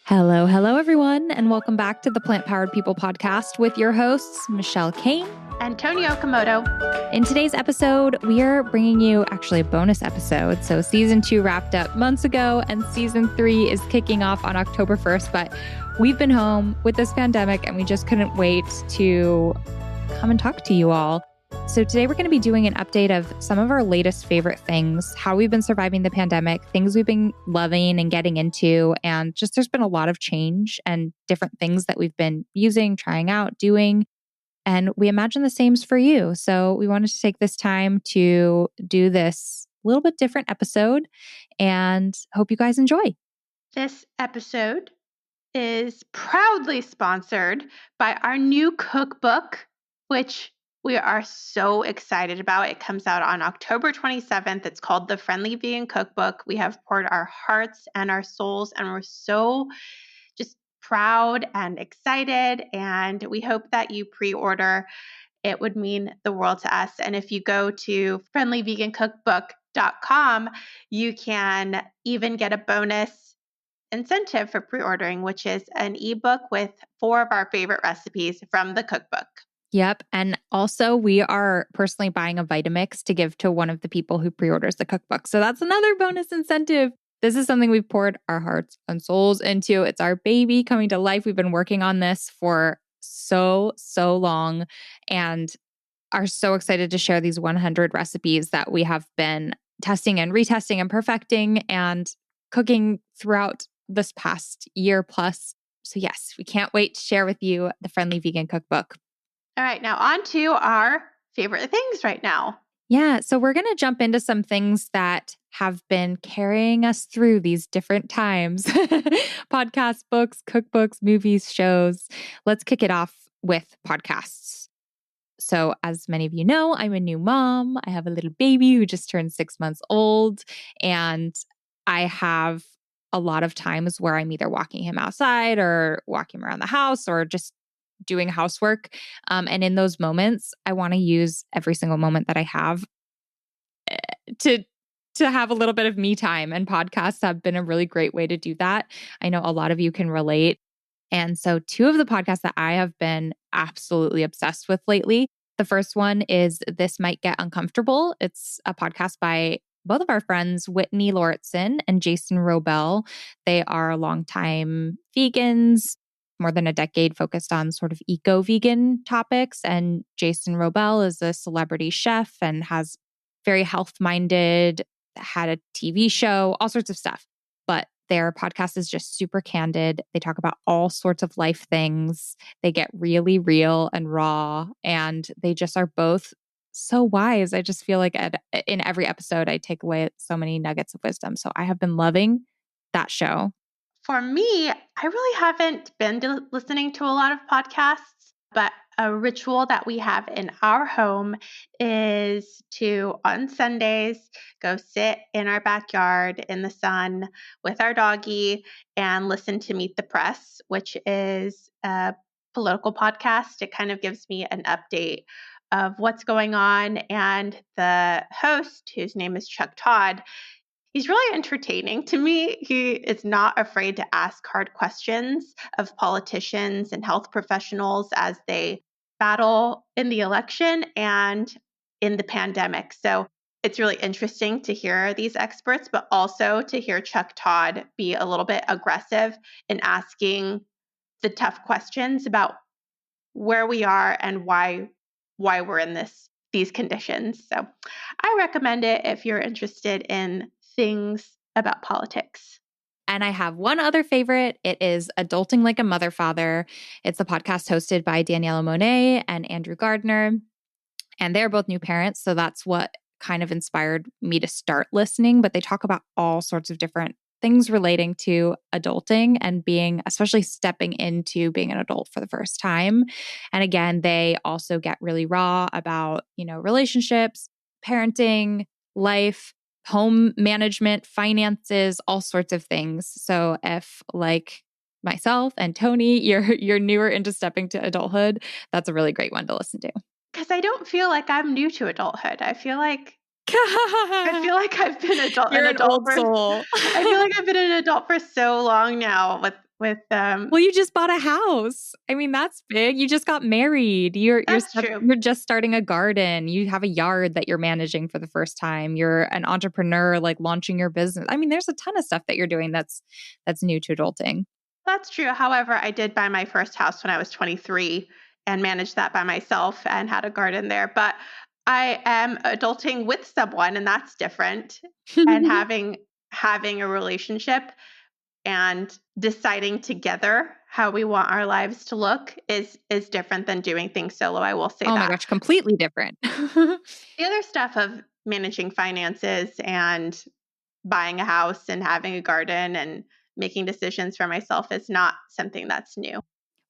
Hello, hello, everyone, and welcome back to the Plant Powered People podcast with your hosts, Michelle Kane and Tony Okamoto. In today's episode, we are bringing you actually a bonus episode. So season 2 wrapped up months ago, and season 3 is kicking off on October 1st. But we've been home with this pandemic, and we just couldn't wait to come and talk to you all. So today we're going to be doing an update of some of our latest favorite things, how we've been surviving the pandemic, things we've been loving and getting into, and just there's been a lot of change and different things that we've been using, trying out, doing. And we imagine the same's for you. So we wanted to take this time to do this little bit different episode and hope you guys enjoy. This episode is proudly sponsored by our new cookbook, which we are so excited about. It comes out on October 27th. It's called The Friendly Vegan Cookbook. We have poured our hearts and our souls, and we're so just proud and excited. And we hope that you pre-order. It would mean the world to us. And if you go to friendlyvegancookbook.com, you can even get a bonus incentive for pre-ordering, which is an ebook with 4 of our favorite recipes from the cookbook. Yep. And also we are personally buying a Vitamix to give to one of the people who pre-orders the cookbook. So that's another bonus incentive. This is something we've poured our hearts and souls into. It's our baby coming to life. We've been working on this for so long and are so excited to share these 100 recipes that we have been testing and retesting and perfecting and cooking throughout this past year plus. So yes, we can't wait to share with you the Friendly Vegan Cookbook. All right, now on to our favorite things right now. Yeah, so we're going to jump into some things that have been carrying us through these different times. Podcasts, books, cookbooks, movies, shows. Let's kick it off with podcasts. So as many of you know, I'm a new mom. I have a little baby who just turned 6 months old, and I have a lot of times where I'm either walking him outside or walking him around the house or just doing housework. And in those moments, I want to use every single moment that I have to have a little bit of me time. And podcasts have been a really great way to do that. I know a lot of you can relate. And so 2 of the podcasts that I have been absolutely obsessed with lately. The first one is This Might Get Uncomfortable. It's a podcast by both of our friends, Whitney Lauritsen and Jason Robel. They are longtime vegans, more than a decade focused on sort of eco-vegan topics. And Jason Robel is a celebrity chef and has very health-minded, had a TV show, all sorts of stuff. But their podcast is just super candid. They talk about all sorts of life things. They get really real and raw, and they just are both so wise. I just feel like in every episode, I take away so many nuggets of wisdom. So I have been loving that show. For me, I really haven't been listening to a lot of podcasts, but a ritual that we have in our home is to, on Sundays, go sit in our backyard in the sun with our doggy and listen to Meet the Press, which is a political podcast. It kind of gives me an update of what's going on. And the host, whose name is Chuck Todd, he's really entertaining to me. He is not afraid to ask hard questions of politicians and health professionals as they battle in the election and in the pandemic. So it's really interesting to hear these experts, but also to hear Chuck Todd be a little bit aggressive in asking the tough questions about where we are and why we're in these conditions. So I recommend it if you're interested in things about politics. And I have one other favorite. It is Adulting Like a Mother Father. It's a podcast hosted by Daniela Monet and Andrew Gardner. And they're both new parents. So that's what kind of inspired me to start listening. But they talk about all sorts of different things relating to adulting and being, especially stepping into being an adult for the first time. And again, they also get really raw about, relationships, parenting, life, home management, finances, all sorts of things. So if, like myself and Tony, you're newer into stepping to adulthood, that's a really great one to listen to. Because I don't feel like I'm new to adulthood. I feel like I feel like I've been You're an an adult old for soul. I feel like I've been an adult for so long now with Well, you just bought a house. I mean, that's big. You just got married. that's true. You're just starting a garden. You have a yard that you're managing for the first time. You're an entrepreneur, like launching your business. I mean, there's a ton of stuff that you're doing that's new to adulting. That's true. However, I did buy my first house when I was 23 and managed that by myself and had a garden there. But I am adulting with someone and that's different. And having a relationship and deciding together how we want our lives to look is different than doing things solo. I will say Oh my that. gosh, completely different. The other stuff of managing finances and buying a house and having a garden and making decisions for myself is not something that's new.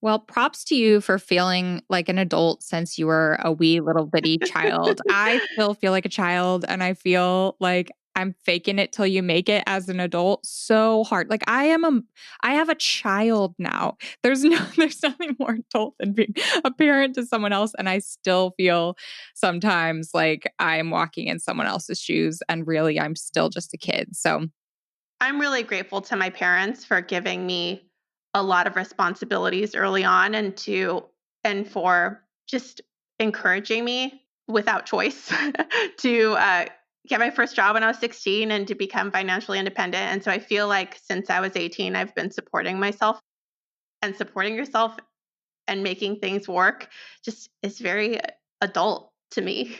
Well, props to you for feeling like an adult since you were a wee little bitty child. I still feel like a child and I feel like I'm faking it till you make it as an adult so hard. Like I have a child now. There's nothing more adult than being a parent to someone else and I still feel sometimes like I'm walking in someone else's shoes and really I'm still just a kid. So I'm really grateful to my parents for giving me a lot of responsibilities early on and for just encouraging me without choice to get my first job when I was 16 and to become financially independent. And so I feel like since I was 18, I've been supporting myself, and supporting yourself and making things work just is very adult to me.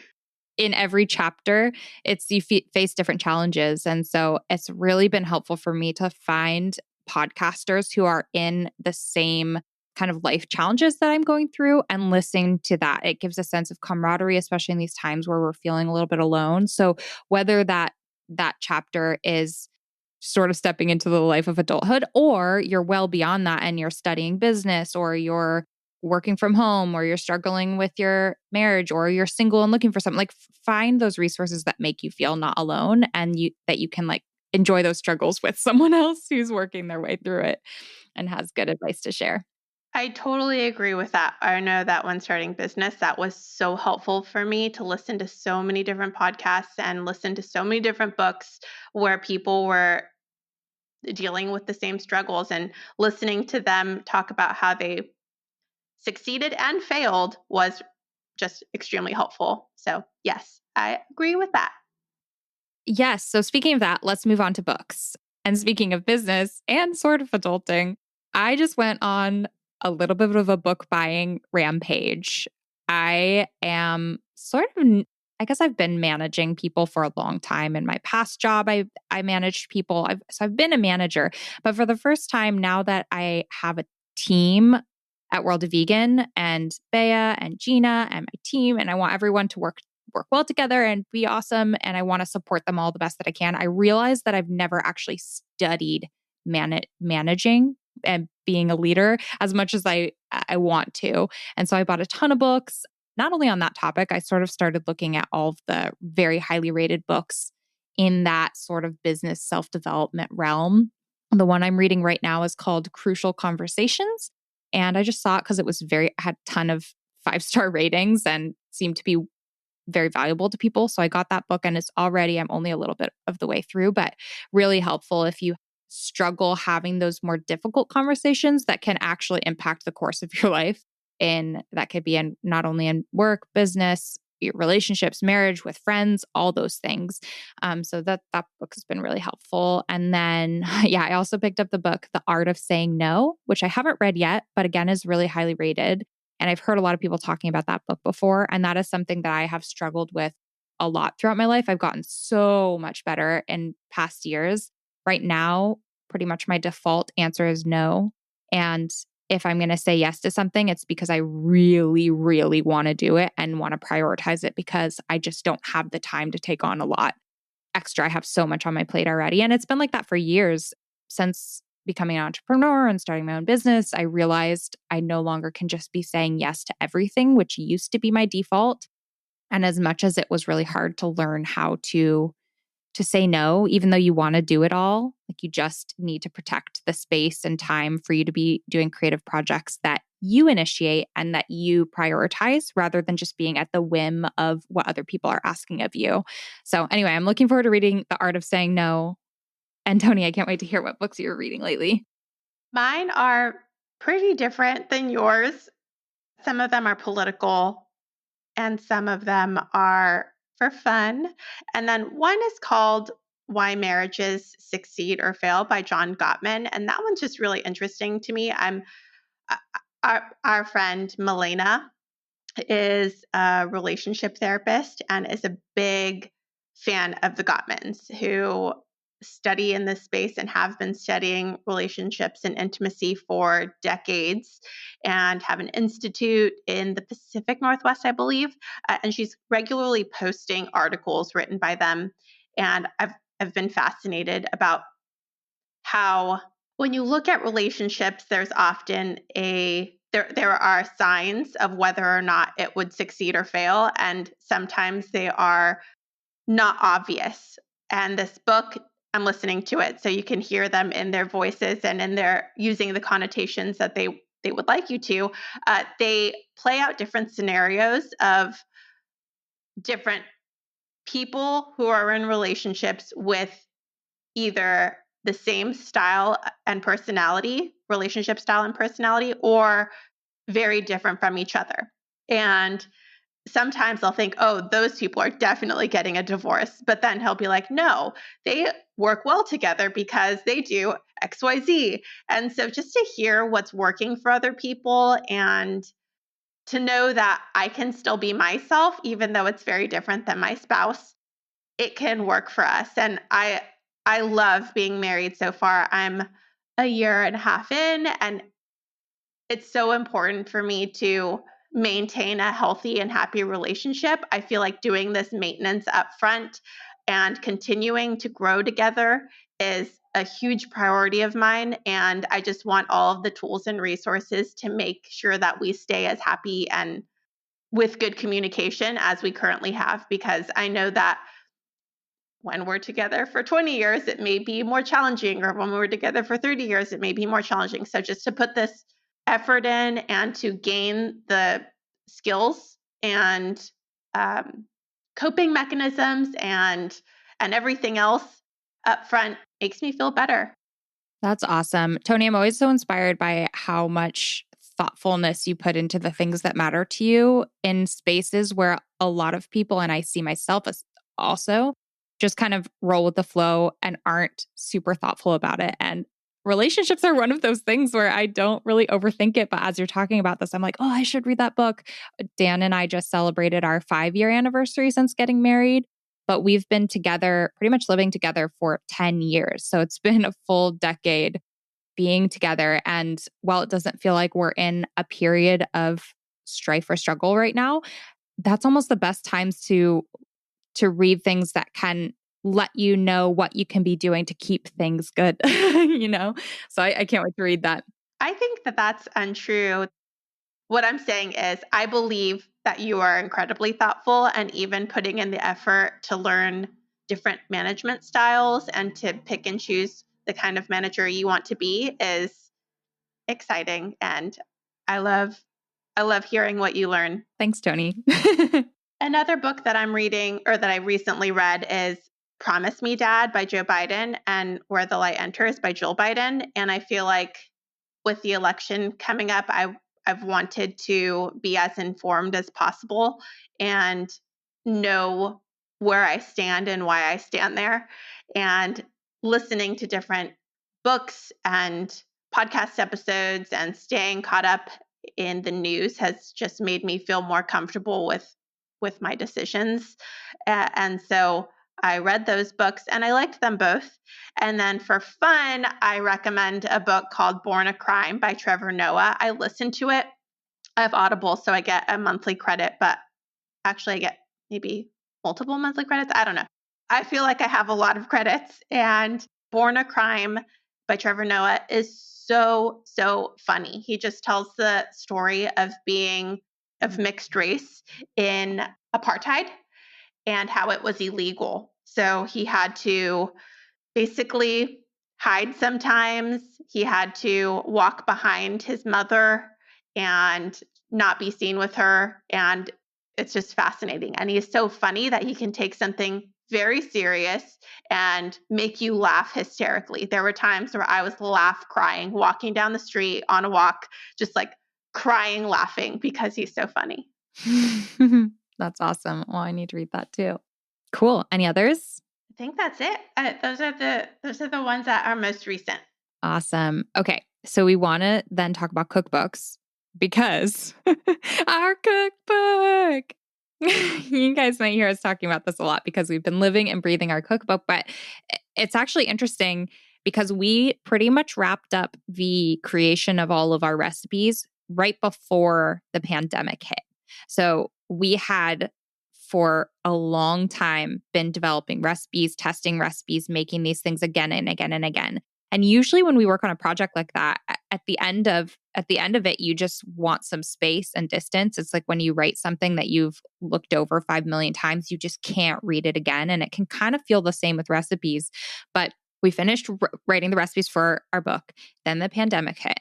in every chapter, it's face different challenges. And so it's really been helpful for me to find podcasters who are in the same kind of life challenges that I'm going through and listening to that. It gives a sense of camaraderie, especially in these times where we're feeling a little bit alone. So whether that chapter is sort of stepping into the life of adulthood, or you're well beyond that and you're studying business, or you're working from home, or you're struggling with your marriage, or you're single and looking for something, like find those resources that make you feel not alone and you can like enjoy those struggles with someone else who's working their way through it and has good advice to share. I totally agree with that. I know that when starting business, that was so helpful for me to listen to so many different podcasts and listen to so many different books where people were dealing with the same struggles, and listening to them talk about how they succeeded and failed was just extremely helpful. So, yes, I agree with that. Yes. So speaking of that, let's move on to books. And speaking of business and sort of adulting, I just went on a little bit of a book buying rampage. I am sort of, I guess I've been managing people for a long time. In my past job, I managed people. So I've been a manager. But for the first time, now that I have a team at World of Vegan and Bea and Gina and my team, and I want everyone to work well together and be awesome, and I want to support them all the best that I can. I realized that I've never actually studied managing and being a leader as much as I want to. And so I bought a ton of books, not only on that topic. I sort of started looking at all of the very highly rated books in that sort of business self-development realm. The one I'm reading right now is called Crucial Conversations. And I just saw it because it was had a ton of 5-star ratings and seemed to be very valuable to people. So I got that book and I'm only a little bit of the way through, but really helpful if you struggle having those more difficult conversations that can actually impact the course of your life. And that could be in not only in work, business, your relationships, marriage, with friends, all those things. So that book has been really helpful. And then, yeah, I also picked up the book, The Art of Saying No, which I haven't read yet, but again is really highly rated. And I've heard a lot of people talking about that book before. And that is something that I have struggled with a lot throughout my life. I've gotten so much better in past years. Right now, pretty much my default answer is no. And if I'm going to say yes to something, it's because I really, really want to do it and want to prioritize it, because I just don't have the time to take on a lot extra. I have so much on my plate already. And it's been like that for years. Since becoming an entrepreneur and starting my own business, I realized I no longer can just be saying yes to everything, which used to be my default. And as much as it was really hard to learn how to say no, even though you want to do it all, like you just need to protect the space and time for you to be doing creative projects that you initiate and that you prioritize rather than just being at the whim of what other people are asking of you. So anyway, I'm looking forward to reading The Art of Saying No. And Tony, I can't wait to hear what books you're reading lately. Mine are pretty different than yours. Some of them are political and some of them are for fun. And then one is called Why Marriages Succeed or Fail by John Gottman. And that one's just really interesting to me. Uh, our friend Milena is a relationship therapist and is a big fan of the Gottmans, who study in this space and have been studying relationships and intimacy for decades and have an institute in the Pacific Northwest, I believe. And she's regularly posting articles written by them. And I've been fascinated about how when you look at relationships, there's often there are signs of whether or not it would succeed or fail, and sometimes they are not obvious. And this book, I'm listening to it so you can hear them in their voices and in their using the connotations that they would like you to. They play out different scenarios of different people who are in relationships with either the same style and personality, relationship style and personality, or very different from each other. And sometimes I'll think, oh, those people are definitely getting a divorce. But then he'll be like, no, they work well together because they do XYZ. And so just to hear what's working for other people and to know that I can still be myself, even though it's very different than my spouse, it can work for us. And I love being married so far. I'm a year and a half in, and it's so important for me to maintain a healthy and happy relationship. I feel like doing this maintenance up front and continuing to grow together is a huge priority of mine. And I just want all of the tools and resources to make sure that we stay as happy and with good communication as we currently have, because I know that when we're together for 20 years, it may be more challenging, or when we're together for 30 years, it may be more challenging. So just to put this effort in and to gain the skills and um, coping mechanisms and everything else up front makes me feel better. That's awesome. Tony, I'm always so inspired by how much thoughtfulness you put into the things that matter to you in spaces where a lot of people, and I see myself as also, just kind of roll with the flow and aren't super thoughtful about it. And relationships are one of those things where I don't really overthink it. But as you're talking about this, I'm like, oh, I should read that book. Dan and I just celebrated our 5-year anniversary since getting married, but we've been together, pretty much living together for 10 years. So it's been a full decade being together. And while it doesn't feel like we're in a period of strife or struggle right now, that's almost the best times to read things that can let you know what you can be doing to keep things good, you know? So I can't wait to read that. I think that that's untrue. What I'm saying is, I believe that you are incredibly thoughtful, and even putting in the effort to learn different management styles and to pick and choose the kind of manager you want to be is exciting. And I love I love hearing what you learn. Thanks, Tony. Another book that I'm reading, or that I recently read, is Promise Me Dad by Joe Biden and Where the Light Enters by Jill Biden. And I feel like with the election coming up, I've wanted to be as informed as possible and know where I stand and why I stand there. And listening to different books and podcast episodes and staying caught up in the news has just made me feel more comfortable with my decisions. And so I read those books and I liked them both. And then for fun, I recommend a book called Born a Crime by Trevor Noah. I listened to it. I have Audible, so I get a monthly credit, but actually I get maybe multiple monthly credits. I don't know. I feel like I have a lot of credits. And Born a Crime by Trevor Noah is so, so funny. He just tells the story of being of mixed race in apartheid and how it was illegal. So he had to basically hide sometimes. He had to walk behind his mother and not be seen with her. And it's just fascinating. And he is so funny that he can take something very serious and make you laugh hysterically. There were times where I was crying, walking down the street on a walk, just like crying, laughing because he's so funny. That's awesome. Well, I need to read that too. Cool. Any others? I think that's it. Those are the ones that are most recent. Awesome. Okay. So we want to then talk about cookbooks because our cookbook. You guys might hear us talking about this a lot because we've been living and breathing our cookbook, but it's actually interesting because we pretty much wrapped up the creation of all of our recipes right before the pandemic hit. So we had for a long time been developing recipes, testing recipes, making these things again and again and again. And usually when we work on a project like that, at the end of it, you just want some space and distance. It's like when you write something that you've looked over 5 million times, you just can't read it again. And it can kind of feel the same with recipes. But we finished writing the recipes for our book. Then the pandemic hit.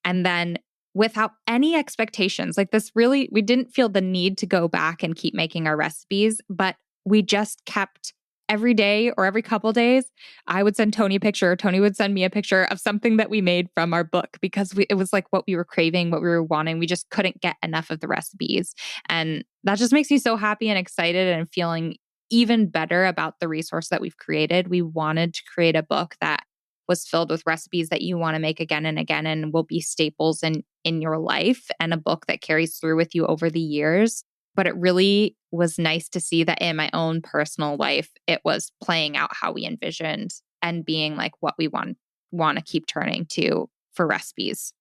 And then without any expectations, like this really, we didn't feel the need to go back and keep making our recipes, but we just kept every day or every couple days, I would send Tony a picture, or Tony would send me a picture of something that we made from our book because it was like what we were craving, what we were wanting. We just couldn't get enough of the recipes. And that just makes me so happy and excited and feeling even better about the resource that we've created. We wanted to create a book that was filled with recipes that you want to make again and again and will be staples in your life, and a book that carries through with you over the years. But it really was nice to see that in my own personal life, it was playing out how we envisioned and being like what we want to keep turning to for recipes.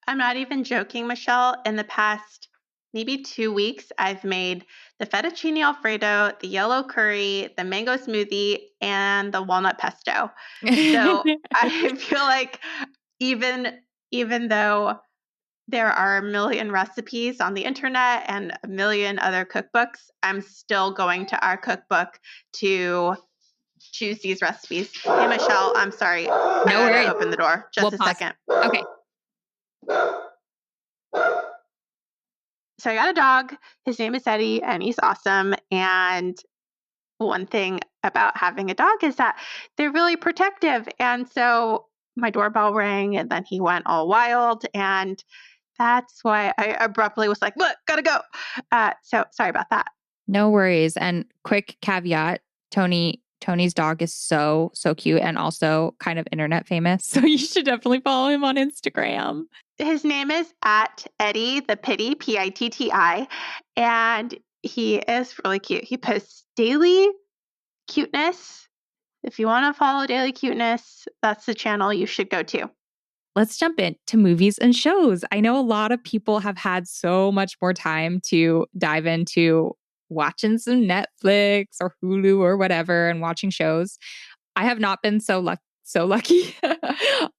I'm not even joking, Michelle. In the past maybe 2 weeks, I've made the fettuccine alfredo, the yellow curry, the mango smoothie, and the walnut pesto. So I feel like even though there are a million recipes on the internet and a million other cookbooks, I'm still going to our cookbook to choose these recipes. Hey, Michelle, I'm sorry. I gotta open the door. Just a second. Okay. So I got a dog. His name is Eddie, and he's awesome. And one thing about having a dog is that they're really protective. And so my doorbell rang, and then he went all wild. And that's why I abruptly was like, "Look, gotta go." So sorry about that. No worries. And quick caveat, Tony's dog is so cute and also kind of internet famous. So you should definitely follow him on Instagram. His name is @Eddie the Pitty, Pitti, and he is really cute. He posts daily cuteness. If you want to follow daily cuteness, that's the channel you should go to. Let's jump into movies and shows. I know a lot of people have had so much more time to dive into watching some Netflix or Hulu or whatever and watching shows. I have not been so lucky.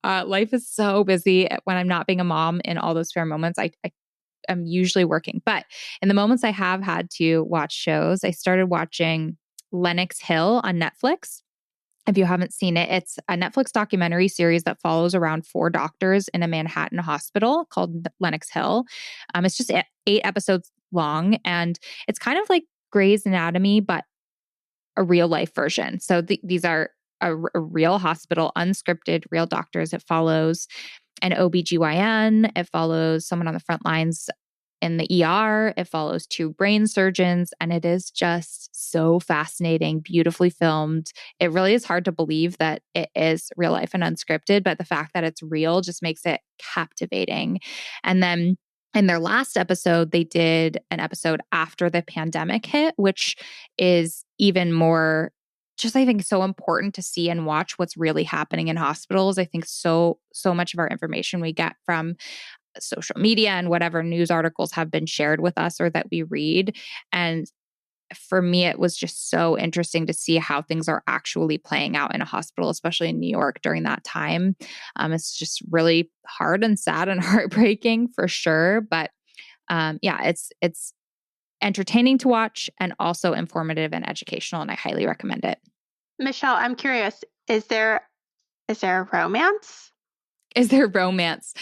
Life is so busy when I'm not being a mom. In all those spare moments, I am usually working. But in the moments I have had to watch shows, I started watching Lenox Hill on Netflix. If you haven't seen it, it's a Netflix documentary series that follows around 4 doctors in a Manhattan hospital called Lenox Hill. It's just 8 episodes long, and it's kind of like Grey's Anatomy, but a real life version. So these are a real hospital, unscripted, real doctors. It follows an OBGYN. It follows someone on the front lines in the ER. It follows 2 brain surgeons, and it is just so fascinating, beautifully filmed. It really is hard to believe that it is real life and unscripted, but the fact that it's real just makes it captivating. And then in their last episode, they did an episode after the pandemic hit, which is even more just, I think, so important to see and watch what's really happening in hospitals. I think so much of our information we get from social media and whatever news articles have been shared with us or that we read. And for me, it was just so interesting to see how things are actually playing out in a hospital, especially in New York during that time. It's just really hard and sad and heartbreaking for sure. But yeah, it's entertaining to watch and also informative and educational, and I highly recommend it. Michelle, I'm curious, is there a romance? Is there romance?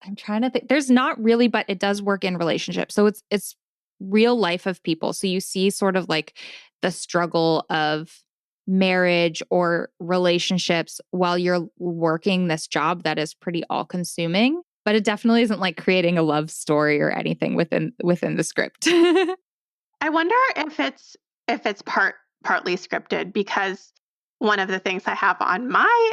I'm trying to think. There's not really, but it does work in relationships. So it's real life of people. So you see sort of like the struggle of marriage or relationships while you're working this job that is pretty all consuming. But it definitely isn't like creating a love story or anything within the script. I wonder if it's partly scripted, because one of the things I have on my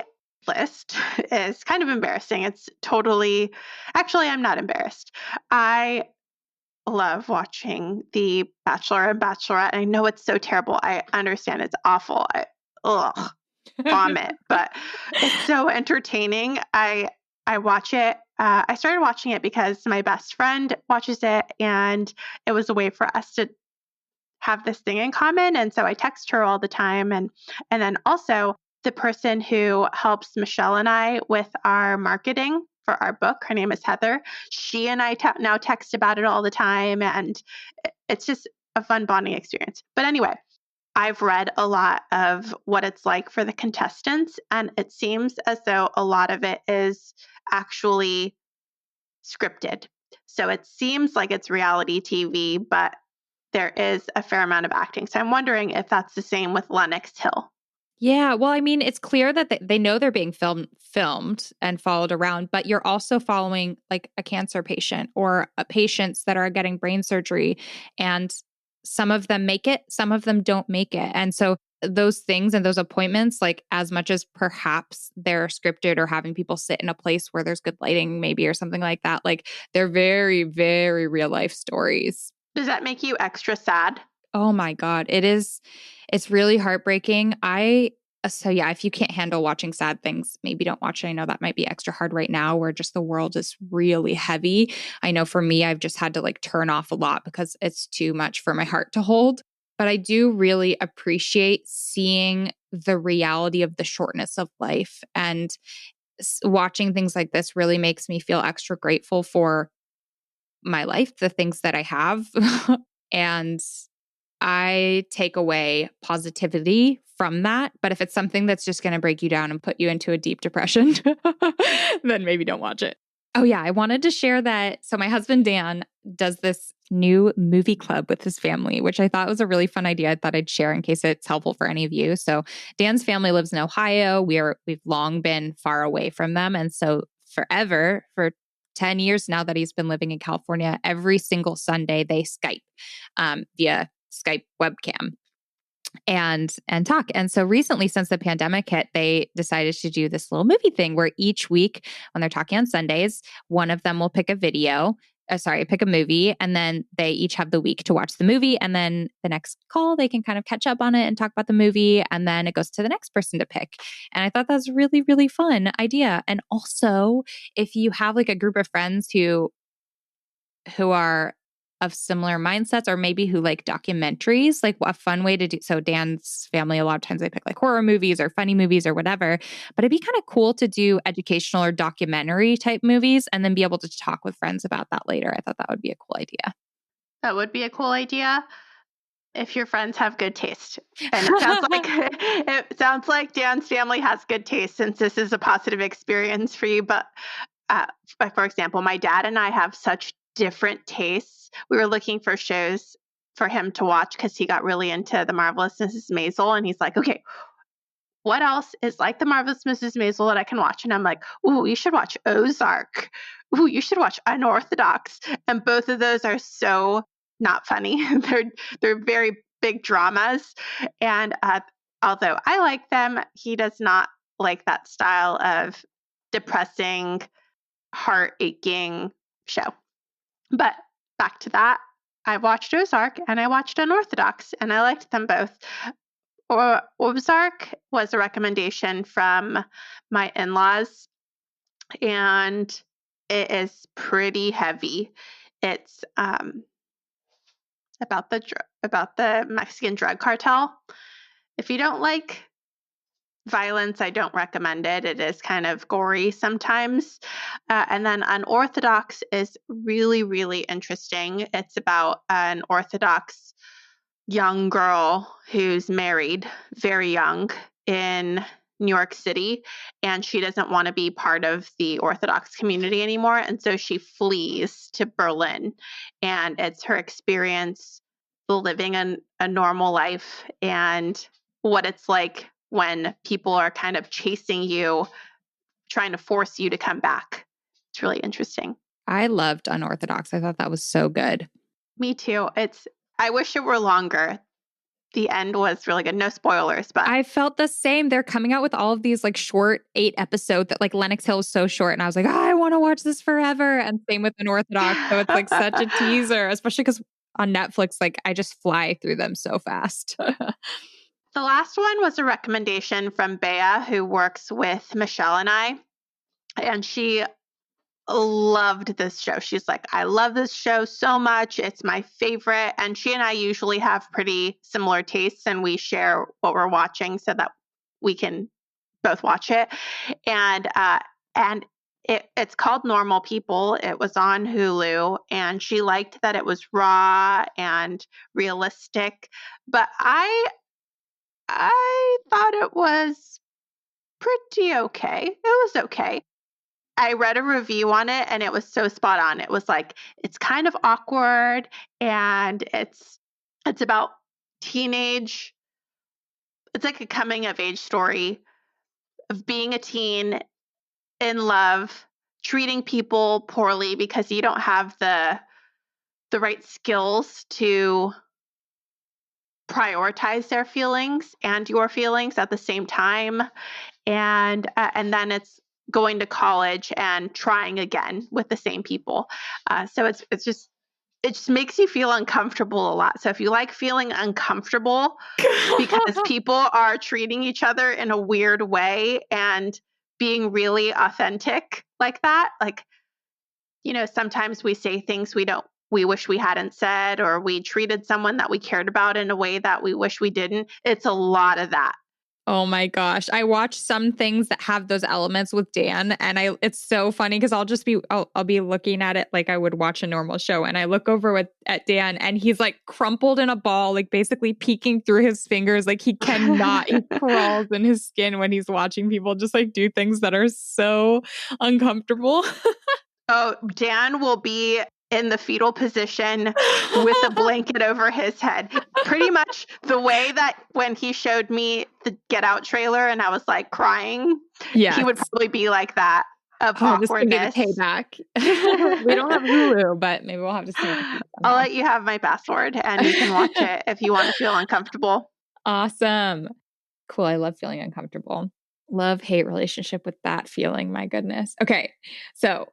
list is kind of embarrassing. It's totally, actually, I'm not embarrassed. I love watching The Bachelor and Bachelorette. I know it's so terrible. I understand it's awful. Ugh, vomit, but it's so entertaining. I watch it. I started watching it because my best friend watches it, and it was a way for us to have this thing in common. And so I text her all the time. And then also the person who helps Michelle and I with our marketing for our book, her name is Heather. She and I now text about it all the time. And it's just a fun bonding experience. But anyway, I've read a lot of what it's like for the contestants, and it seems as though a lot of it is actually scripted. So it seems like it's reality TV, but there is a fair amount of acting. So I'm wondering if that's the same with Lenox Hill. Yeah, well, I mean, it's clear that they know they're being filmed and followed around, but you're also following like a cancer patient or patients that are getting brain surgery, and some of them make it, some of them don't make it. And so those things and those appointments, like as much as perhaps they're scripted or having people sit in a place where there's good lighting, maybe, or something like that, like they're very, very real life stories. Does that make you extra sad? Oh my God. It's really heartbreaking. So yeah, if you can't handle watching sad things, maybe don't watch it. I know that might be extra hard right now where just the world is really heavy. I know for me, I've just had to like turn off a lot because it's too much for my heart to hold. But I do really appreciate seeing the reality of the shortness of life. And watching things like this really makes me feel extra grateful for my life, the things that I have. And I take away positivity from that. But if it's something that's just going to break you down and put you into a deep depression, then maybe don't watch it. Oh, yeah. I wanted to share that. So, my husband, Dan, does this new movie club with his family, which I thought was a really fun idea. I thought I'd share in case it's helpful for any of you. So, Dan's family lives in Ohio. We've long been far away from them. And so, forever, for 10 years now that he's been living in California, every single Sunday they Skype via Skype webcam and talk. And so recently, since the pandemic hit, they decided to do this little movie thing where each week when they're talking on Sundays, one of them will pick a pick a movie, and then they each have the week to watch the movie. And then the next call, they can kind of catch up on it and talk about the movie. And then it goes to the next person to pick. And I thought that was a really, really fun idea. And also, if you have like a group of friends who are of similar mindsets, or maybe who like documentaries, like a fun way to do. So Dan's family, a lot of times they pick like horror movies or funny movies or whatever, but it'd be kind of cool to do educational or documentary type movies and then be able to talk with friends about that later. I thought that would be a cool idea. That would be a cool idea if your friends have good taste. And it sounds like Dan's family has good taste, since this is a positive experience for you. But for example, my dad and I have such different tastes. We were looking for shows for him to watch because he got really into The Marvelous Mrs. Maisel, and he's like, okay, what else is like The Marvelous Mrs. Maisel that I can watch? And I'm like, ooh, you should watch Ozark. Ooh, you should watch Unorthodox. And both of those are so not funny. They're very big dramas. And although I like them, he does not like that style of depressing, heart aching show. But back to that, I watched Ozark and I watched Unorthodox, and I liked them both. Ozark was a recommendation from my in-laws, and it is pretty heavy. It's about the Mexican drug cartel. If you don't like violence, I don't recommend it. It is kind of gory sometimes. And then Unorthodox is really, really interesting. It's about an Orthodox young girl who's married very young in New York City, and she doesn't want to be part of the Orthodox community anymore. And so she flees to Berlin, and it's her experience living a normal life and what it's like when people are kind of chasing you, trying to force you to come back. It's really interesting. I loved Unorthodox. I thought that was so good. Me too. I wish it were longer. The end was really good. No spoilers, but I felt the same. They're coming out with all of these like short 8 episodes that like Lenox Hill is so short. And I was like, I want to watch this forever. And same with Unorthodox. So it's like such a teaser, especially because on Netflix, like I just fly through them so fast. The last one was a recommendation from Bea, who works with Michelle and I. And she loved this show. She's like, I love this show so much. It's my favorite. And she and I usually have pretty similar tastes, and we share what we're watching so that we can both watch it. And it's called Normal People. It was on Hulu, and she liked that it was raw and realistic. But I thought it was pretty okay. It was okay. I read a review on it, and it was so spot on. It was like, it's kind of awkward, and it's about teenage. It's like a coming of age story of being a teen in love, treating people poorly because you don't have the right skills to prioritize their feelings and your feelings at the same time. And then it's going to college and trying again with the same people. So it just makes you feel uncomfortable a lot. So if you like feeling uncomfortable because people are treating each other in a weird way and being really authentic like that, like, sometimes we say things we wish we hadn't said, or we treated someone that we cared about in a way that we wish we didn't. It's a lot of that. Oh my gosh. I watch some things that have those elements with Dan, and it's so funny because I'll be looking at it like I would watch a normal show, and I look over at Dan, and he's like crumpled in a ball, like basically peeking through his fingers. Like he crawls in his skin when he's watching people just like do things that are so uncomfortable. Oh, Dan will be in the fetal position with a blanket over his head. Pretty much the way that when he showed me the Get Out trailer and I was like crying, yes. He would probably be like that of awkwardness. This payback. We don't have Hulu, but maybe we'll have to see. I'll let you have my password and you can watch it if you want to feel uncomfortable. Awesome. Cool. I love feeling uncomfortable. Love-hate relationship with that feeling. My goodness. Okay. So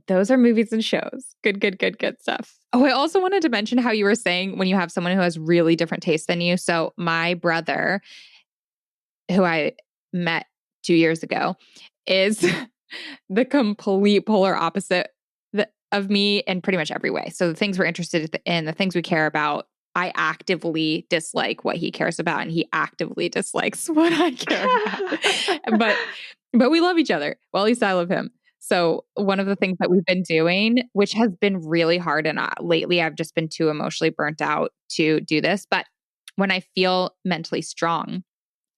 those are movies and shows. Good stuff. Oh, I also wanted to mention how you were saying when you have someone who has really different tastes than you. So my brother, who I met 2 years ago, is the complete polar opposite of me in pretty much every way. So the things we're interested in, the things we care about, I actively dislike what he cares about, and he actively dislikes what I care about. But we love each other. Well, at least I love him. So one of the things that we've been doing, which has been really hard, and lately I've just been too emotionally burnt out to do this, but when I feel mentally strong,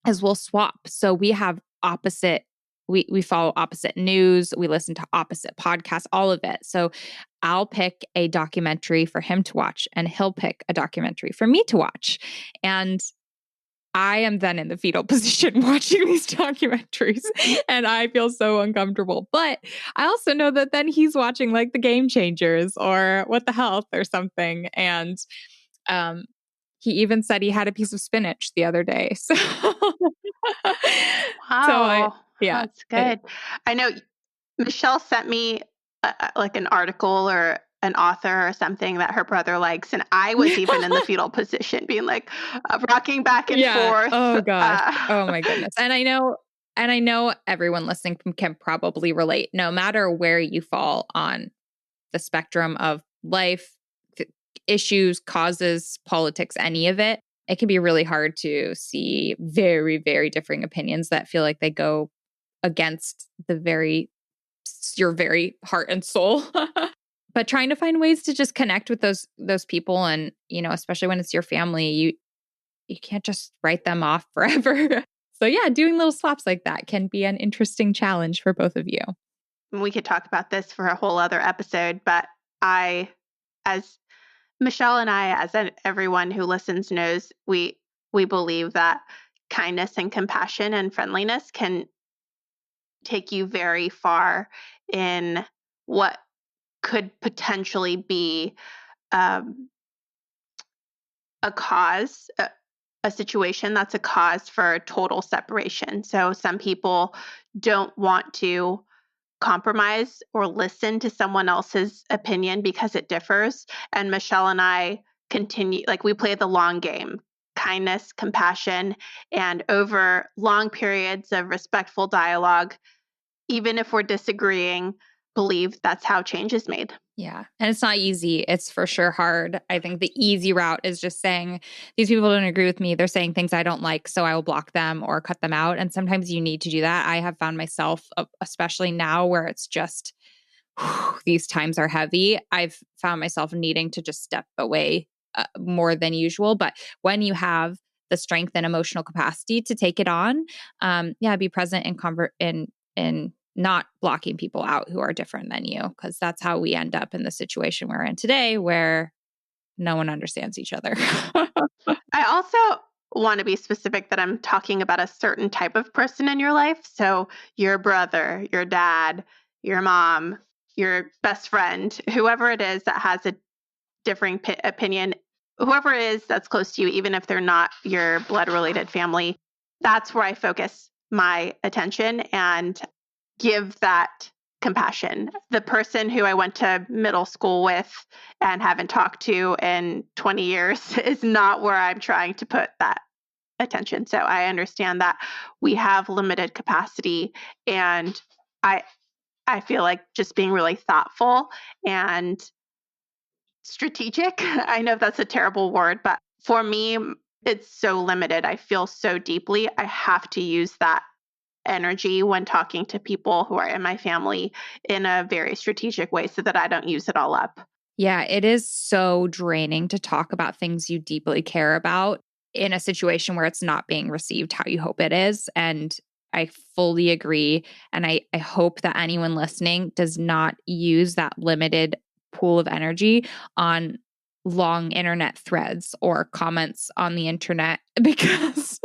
is we'll swap. So we have opposite, we follow opposite news, we listen to opposite podcasts, all of it. So I'll pick a documentary for him to watch, and he'll pick a documentary for me to watch. And I am then in the fetal position watching these documentaries, and I feel so uncomfortable. But I also know that then he's watching like The Game Changers or What the Health or something. And he even said he had a piece of spinach the other day. So, wow. That's good. I know Michelle sent me like an article or an author or something that her brother likes, and I was even in the fetal position, being like rocking back and forth. Oh gosh. Oh my goodness. And I know everyone listening can probably relate, no matter where you fall on the spectrum of life, issues, causes, politics, any of it. It can be really hard to see very, very differing opinions that feel like they go against your very heart and soul. But trying to find ways to just connect with those people, and especially when it's your family, you can't just write them off forever. So yeah, doing little swaps like that can be an interesting challenge for both of you. We could talk about this for a whole other episode, but as Michelle and I, everyone who listens knows, we believe that kindness and compassion and friendliness can take you very far in what could potentially be um, a cause, a situation that's a cause for total separation. So some people don't want to compromise or listen to someone else's opinion because it differs. And Michelle and I continue, like we play the long game, kindness, compassion, and over long periods of respectful dialogue, even if we're disagreeing, believe that's how change is made. Yeah. And it's not easy. It's for sure hard. I think the easy route is just saying, these people don't agree with me. They're saying things I don't like, so I will block them or cut them out. And sometimes you need to do that. I have found myself, especially now where it's just, these times are heavy, I've found myself needing to just step away more than usual. But when you have the strength and emotional capacity to take it on, be present and convert in not blocking people out who are different than you, because that's how we end up in the situation we're in today where no one understands each other. I also want to be specific that I'm talking about a certain type of person in your life. So your brother, your dad, your mom, your best friend, whoever it is that has a differing opinion, whoever it is that's close to you, even if they're not your blood related family, that's where I focus my attention and give that compassion. The person who I went to middle school with and haven't talked to in 20 years is not where I'm trying to put that attention. So I understand that we have limited capacity, and I I feel like just being really thoughtful and strategic. I know that's a terrible word, but for me, it's so limited. I feel so deeply. I have to use that energy when talking to people who are in my family in a very strategic way so that I don't use it all up. Yeah, it is so draining to talk about things you deeply care about in a situation where it's not being received how you hope it is. And I fully agree. And I hope that anyone listening does not use that limited pool of energy on long internet threads or comments on the internet, because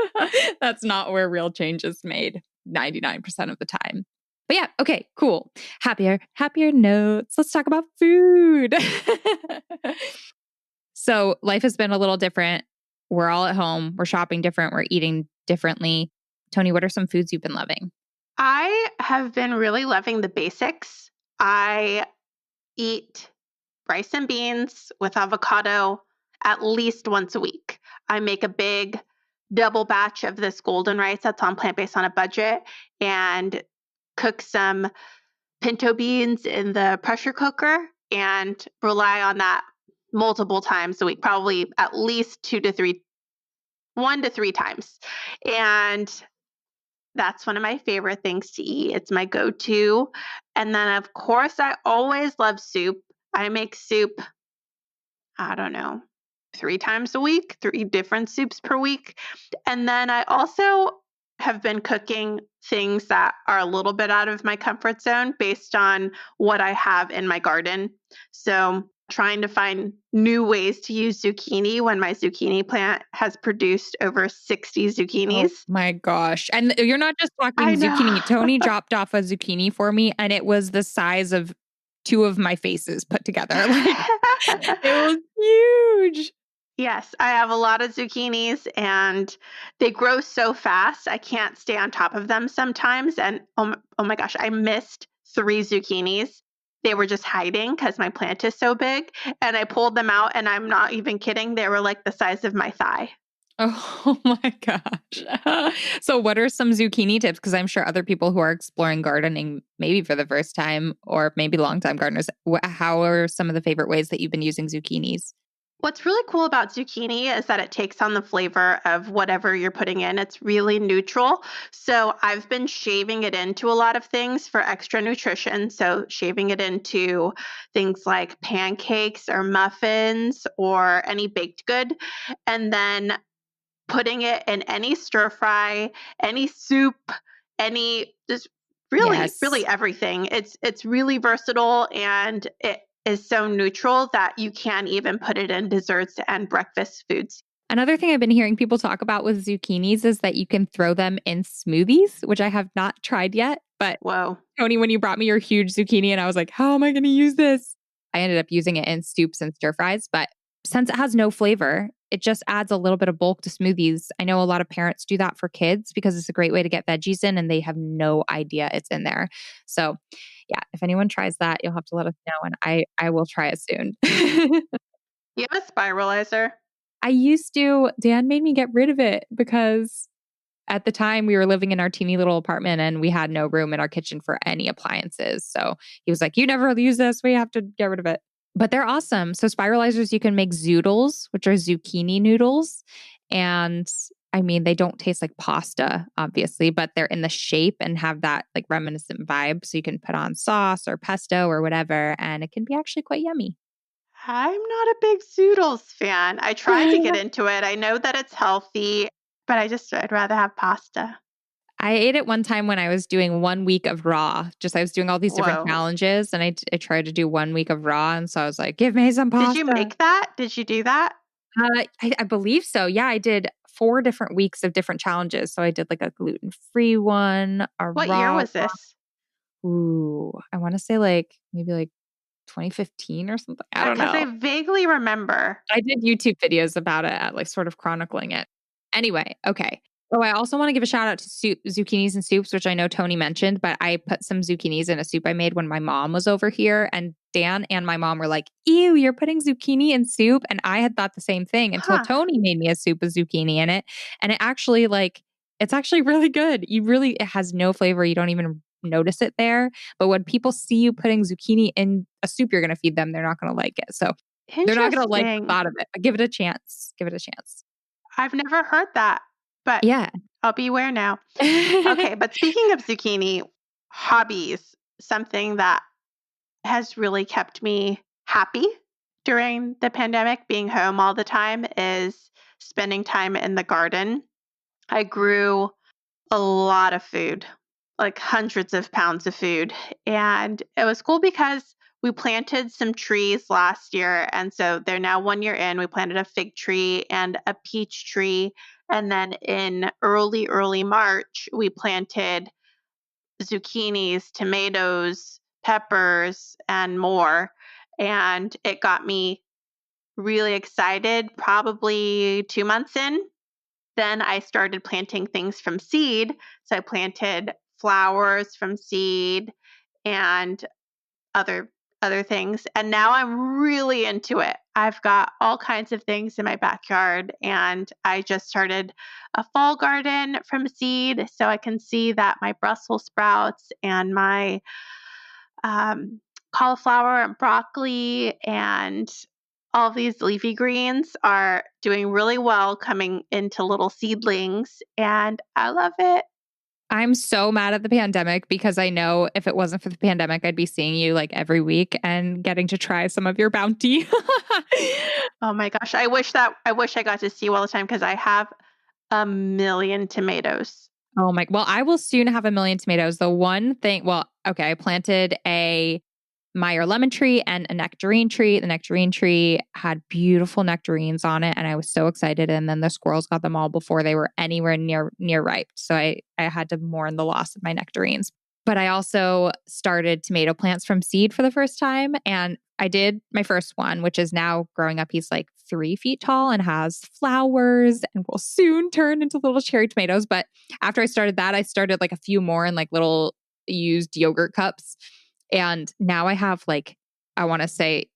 that's not where real change is made 99% of the time. But yeah, okay, cool. Happier notes. Let's talk about food. So life has been a little different. We're all at home. We're shopping different. We're eating differently. Tony, what are some foods you've been loving? I have been really loving the basics. I eat rice and beans with avocado at least once a week. I make a big double batch of this golden rice that's on Plant Based on a Budget and cook some pinto beans in the pressure cooker and rely on that multiple times a week, probably at least 1 to 3 times. And that's one of my favorite things to eat. It's my go-to. And then of course, I always love soup. I make soup, I don't know, 3 times a week, 3 different soups per week. And then I also have been cooking things that are a little bit out of my comfort zone based on what I have in my garden. So trying to find new ways to use zucchini when my zucchini plant has produced over 60 zucchinis. Oh my gosh. And you're not just talking I know. zucchini. Tony dropped off a zucchini for me and it was the size of 2 of my faces put together. Like, it was huge. Yes, I have a lot of zucchinis and they grow so fast. I can't stay on top of them sometimes. And oh my gosh, I missed 3 zucchinis. They were just hiding because my plant is so big. And I pulled them out, and I'm not even kidding. They were like the size of my thigh. Oh my gosh. So what are some zucchini tips? Because I'm sure other people who are exploring gardening, maybe for the first time or maybe longtime gardeners, how are some of the favorite ways that you've been using zucchinis? What's really cool about zucchini is that it takes on the flavor of whatever you're putting in. It's really neutral. So I've been shaving it into a lot of things for extra nutrition. So shaving it into things like pancakes or muffins or any baked good. And then putting it in any stir fry, any soup, any just really, Yes. really everything. It's really versatile and it is so neutral that you can even put it in desserts and breakfast foods. Another thing I've been hearing people talk about with zucchinis is that you can throw them in smoothies, which I have not tried yet. But Whoa. Tony, when you brought me your huge zucchini and I was like, how am I going to use this? I ended up using it in soups and stir fries. But since it has no flavor, it just adds a little bit of bulk to smoothies. I know a lot of parents do that for kids because it's a great way to get veggies in and they have no idea it's in there. So, yeah, if anyone tries that, you'll have to let us know and I will try it soon. You have a spiralizer? I used to, Dan made me get rid of it because at the time we were living in our teeny little apartment and we had no room in our kitchen for any appliances. So he was like, you never use this. We have to get rid of it. But they're awesome. So spiralizers, you can make zoodles, which are zucchini noodles. And I mean, they don't taste like pasta, obviously, but they're in the shape and have that like reminiscent vibe. So you can put on sauce or pesto or whatever, and it can be actually quite yummy. I'm not a big zoodles fan. I tried to get into it. I know that it's healthy, but I'd rather have pasta. I ate it one time when I was doing 1 week of raw. Just I was doing all these different Whoa. challenges and I tried to do 1 week of raw. And so I was like, give me some Did you pasta. make that? Did you do that? I believe so. Yeah, I did 4 different weeks of different challenges. So I did like a gluten-free one, a What year raw. was this? Ooh, I want to say like maybe like 2015 or something. I don't Because I know. vaguely remember. I did YouTube videos about it, like sort of chronicling it. Anyway, okay. Oh, I also want to give a shout out to zucchinis and soups, which I know Tony mentioned, but I put some zucchinis in a soup I made when my mom was over here. And Dan and my mom were like, ew, you're putting zucchini in soup. And I had thought the same thing until Huh. Tony made me a soup with zucchini in it. And it's actually really good. It has no flavor. You don't even notice it there. But when people see you putting zucchini in a soup you're going to feed them, they're not going to like it. So they're not going to like the Interesting. thought of it, but give it a chance. Give it a chance. I've never heard that, but Yeah. I'll beware now. Okay, but speaking of zucchini, hobbies, something that has really kept me happy during the pandemic, being home all the time, is spending time in the garden. I grew a lot of food, like hundreds of pounds of food. And it was cool because we planted some trees last year. And so they're now 1 year in. We planted a fig tree and a peach tree. And then in early March, we planted zucchinis, tomatoes, peppers, and more. And it got me really excited probably 2 months in. Then I started planting things from seed. So I planted flowers from seed and other other things. And now I'm really into it. I've got all kinds of things in my backyard and I just started a fall garden from seed so I can see that my Brussels sprouts and my um, cauliflower and broccoli and all these leafy greens are doing really well coming into little seedlings and I love it. I'm so mad at the pandemic because I know if it wasn't for the pandemic, I'd be seeing you like every week and getting to try some of your bounty. Oh my gosh, I wish I got to see you all the time because I have a million tomatoes. Oh my, well, I will soon have a million tomatoes. The one thing, well, okay, I planted a Meyer lemon tree and a nectarine tree. The nectarine tree had beautiful nectarines on it, and I was so excited. And then the squirrels got them all before they were anywhere near ripe. So I had to mourn the loss of my nectarines. But I also started tomato plants from seed for the first time, and I did my first one, which is now growing up. He's like 3 feet tall and has flowers and will soon turn into little cherry tomatoes. But after I started that, I started like a few more in like little used yogurt cups. And now I have like, I want to say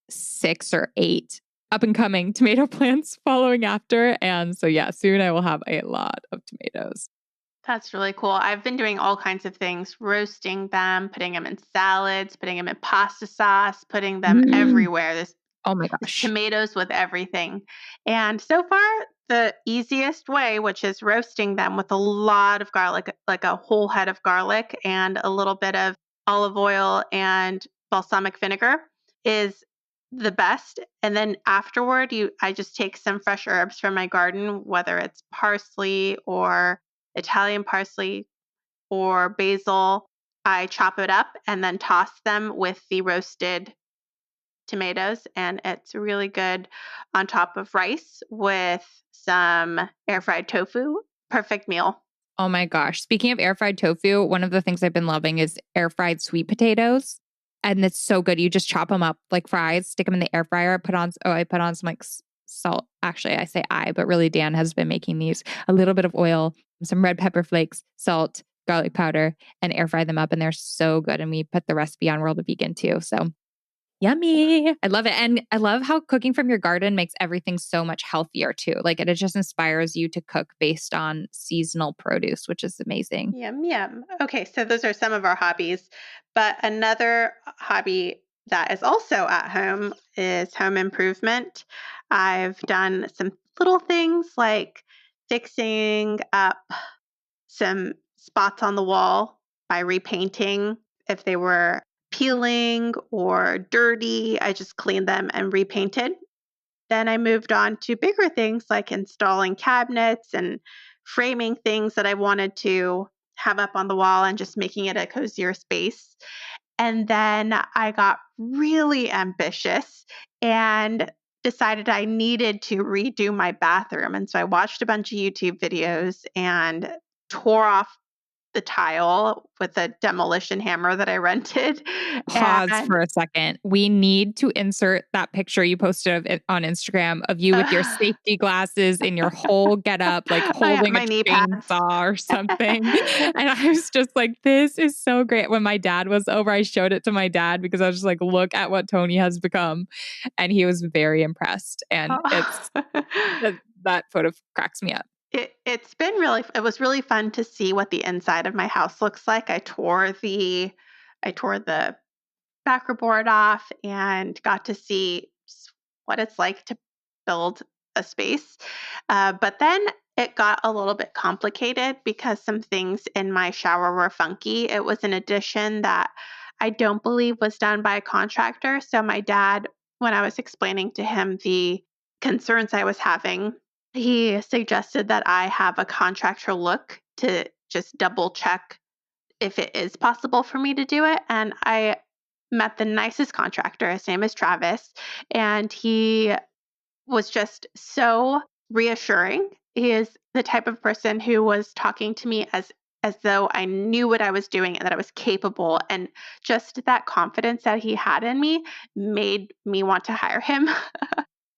6 or 8 up and coming tomato plants following after. And so, yeah, soon I will have a lot of tomatoes. That's really cool. I've been doing all kinds of things, roasting them, putting them in salads, putting them in pasta sauce, putting them Mm. everywhere. Oh my This gosh. tomatoes with everything. And so far, the easiest way, which is roasting them with a lot of garlic, like a whole head of garlic and a little bit of olive oil and balsamic vinegar, is the best. And then afterward, I just take some fresh herbs from my garden, whether it's parsley or Italian parsley or basil. I chop it up and then toss them with the roasted tomatoes, and it's really good on top of rice with some air fried tofu. Perfect meal. Oh my gosh. Speaking of air fried tofu, one of the things I've been loving is air fried sweet potatoes. And it's so good. You just chop them up like fries, stick them in the air fryer, I put on some like salt. Actually, I say but really Dan has been making these. A little bit of oil, some red pepper flakes, salt, garlic powder, and air fry them up. And they're so good. And we put the recipe on World of Vegan too. So yummy. I love it. And I love how cooking from your garden makes everything so much healthier too. Like it just inspires you to cook based on seasonal produce, which is amazing. Yum, yum. Okay, so those are some of our hobbies. But another hobby that is also at home is home improvement. I've done some little things like fixing up some spots on the wall by repainting. If they were peeling or dirty, I just cleaned them and repainted. Then I moved on to bigger things like installing cabinets and framing things that I wanted to have up on the wall and just making it a cozier space. And then I got really ambitious and decided I needed to redo my bathroom. And so I watched a bunch of YouTube videos and tore off the tile with a demolition hammer that I rented. Pause And for a second. We need to insert that picture you posted of it on Instagram of you with your safety glasses in your whole getup, like holding a my knee pads. chainsaw or something. And I was just like, this is so great. When my dad was over, I showed it to my dad because I was just like, look at what Tony has become. And he was very impressed. And that photo cracks me up. It was really fun to see what the inside of my house looks like. I tore the backer board off and got to see what it's like to build a space. But then it got a little bit complicated because some things in my shower were funky. It was an addition that I don't believe was done by a contractor. So my dad, when I was explaining to him the concerns I was having, he suggested that I have a contractor look to just double check if it is possible for me to do it. And I met the nicest contractor. His name is Travis, and he was just so reassuring. He is the type of person who was talking to me as though I knew what I was doing and that I was capable. And just that confidence that he had in me made me want to hire him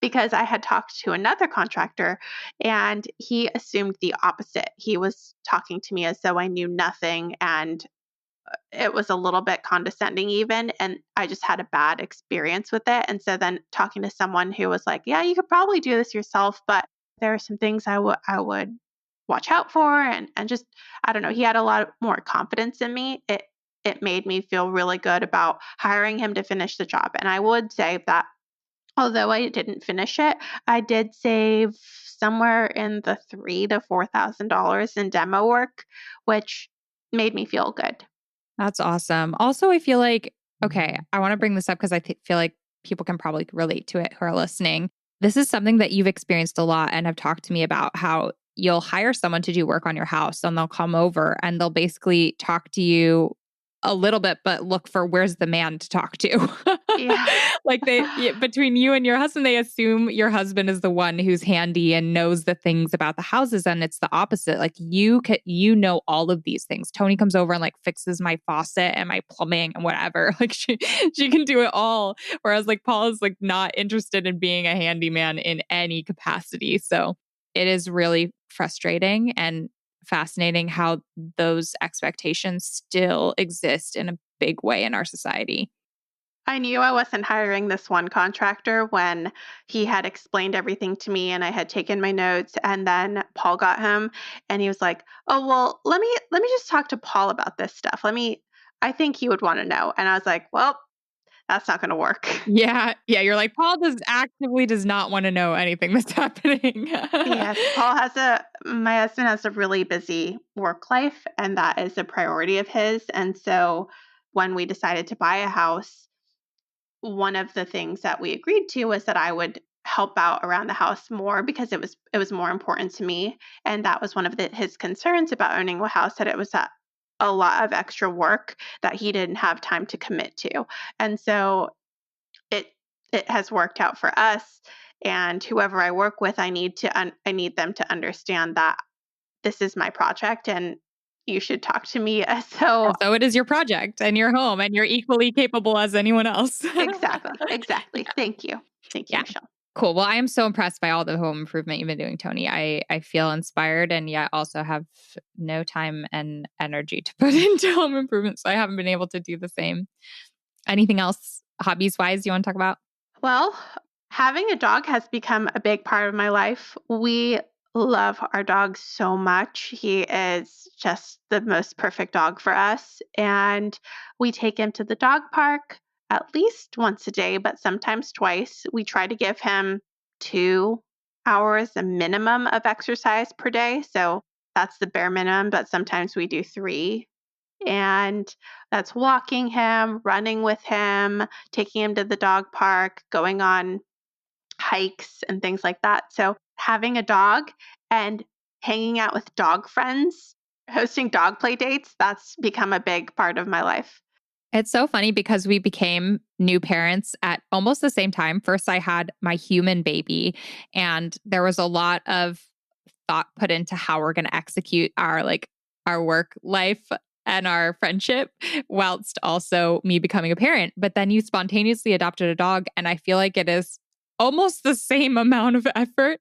because I had talked to another contractor and he assumed the opposite. He was talking to me as though I knew nothing, and it was a little bit condescending even, and I just had a bad experience with it. And so then talking to someone who was like, "Yeah, you could probably do this yourself, but there are some things I would watch out for," and just I don't know, he had a lot more confidence in me. It made me feel really good about hiring him to finish the job. And I would say that although I didn't finish it, I did save somewhere in the $3,000 to $4,000 in demo work, which made me feel good. That's awesome. Also, I feel like, okay, I want to bring this up because feel like people can probably relate to it who are listening. This is something that you've experienced a lot and have talked to me about how you'll hire someone to do work on your house and they'll come over and they'll basically talk to you a little bit, but look for where's the man to talk to. Yeah. Like between you and your husband, they assume your husband is the one who's handy and knows the things about the houses, and it's the opposite. Like you know all of these things. Tony comes over and like fixes my faucet and my plumbing and whatever. Like she can do it all. Whereas like Paul is like not interested in being a handyman in any capacity. So it is really frustrating and fascinating how those expectations still exist in a big way in our society. I knew I wasn't hiring this one contractor when he had explained everything to me and I had taken my notes. And then Paul got home and he was like, "Oh, well, let me just talk to Paul about this stuff. I think he would want to know." And I was like, "Well, that's not going to work." Yeah. Yeah. You're like, Paul does not want to know anything that's happening. Yes, my husband has a really busy work life, and that is a priority of his. And so when we decided to buy a house, one of the things that we agreed to was that I would help out around the house more because it was more important to me. And that was one of his concerns about owning a house, that it was a lot of extra work that he didn't have time to commit to. And so it it has worked out for us. And whoever I work with, I need them to understand that this is my project and you should talk to me. So And so it is your project and your home, and you're equally capable as anyone else. exactly, exactly. Yeah. Thank you, Yeah. Michelle. Cool. Well, I am so impressed by all the home improvement you've been doing, Tony. I feel inspired, and yet also have no time and energy to put into home improvement. So I haven't been able to do the same. Anything else hobbies wise you want to talk about? Well, having a dog has become a big part of my life. We love our dog so much. He is just the most perfect dog for us. And we take him to the dog park at least once a day, but sometimes twice. We try to give him 2 hours, a minimum of exercise per day. So that's the bare minimum, but sometimes we do three. And that's walking him, running with him, taking him to the dog park, going on hikes and things like that. So having a dog and hanging out with dog friends, hosting dog play dates, that's become a big part of my life. It's so funny because we became new parents at almost the same time. First, I had my human baby, and there was a lot of thought put into how we're going to execute our work life and our friendship, whilst also me becoming a parent. But then you spontaneously adopted a dog, and I feel like it is almost the same amount of effort.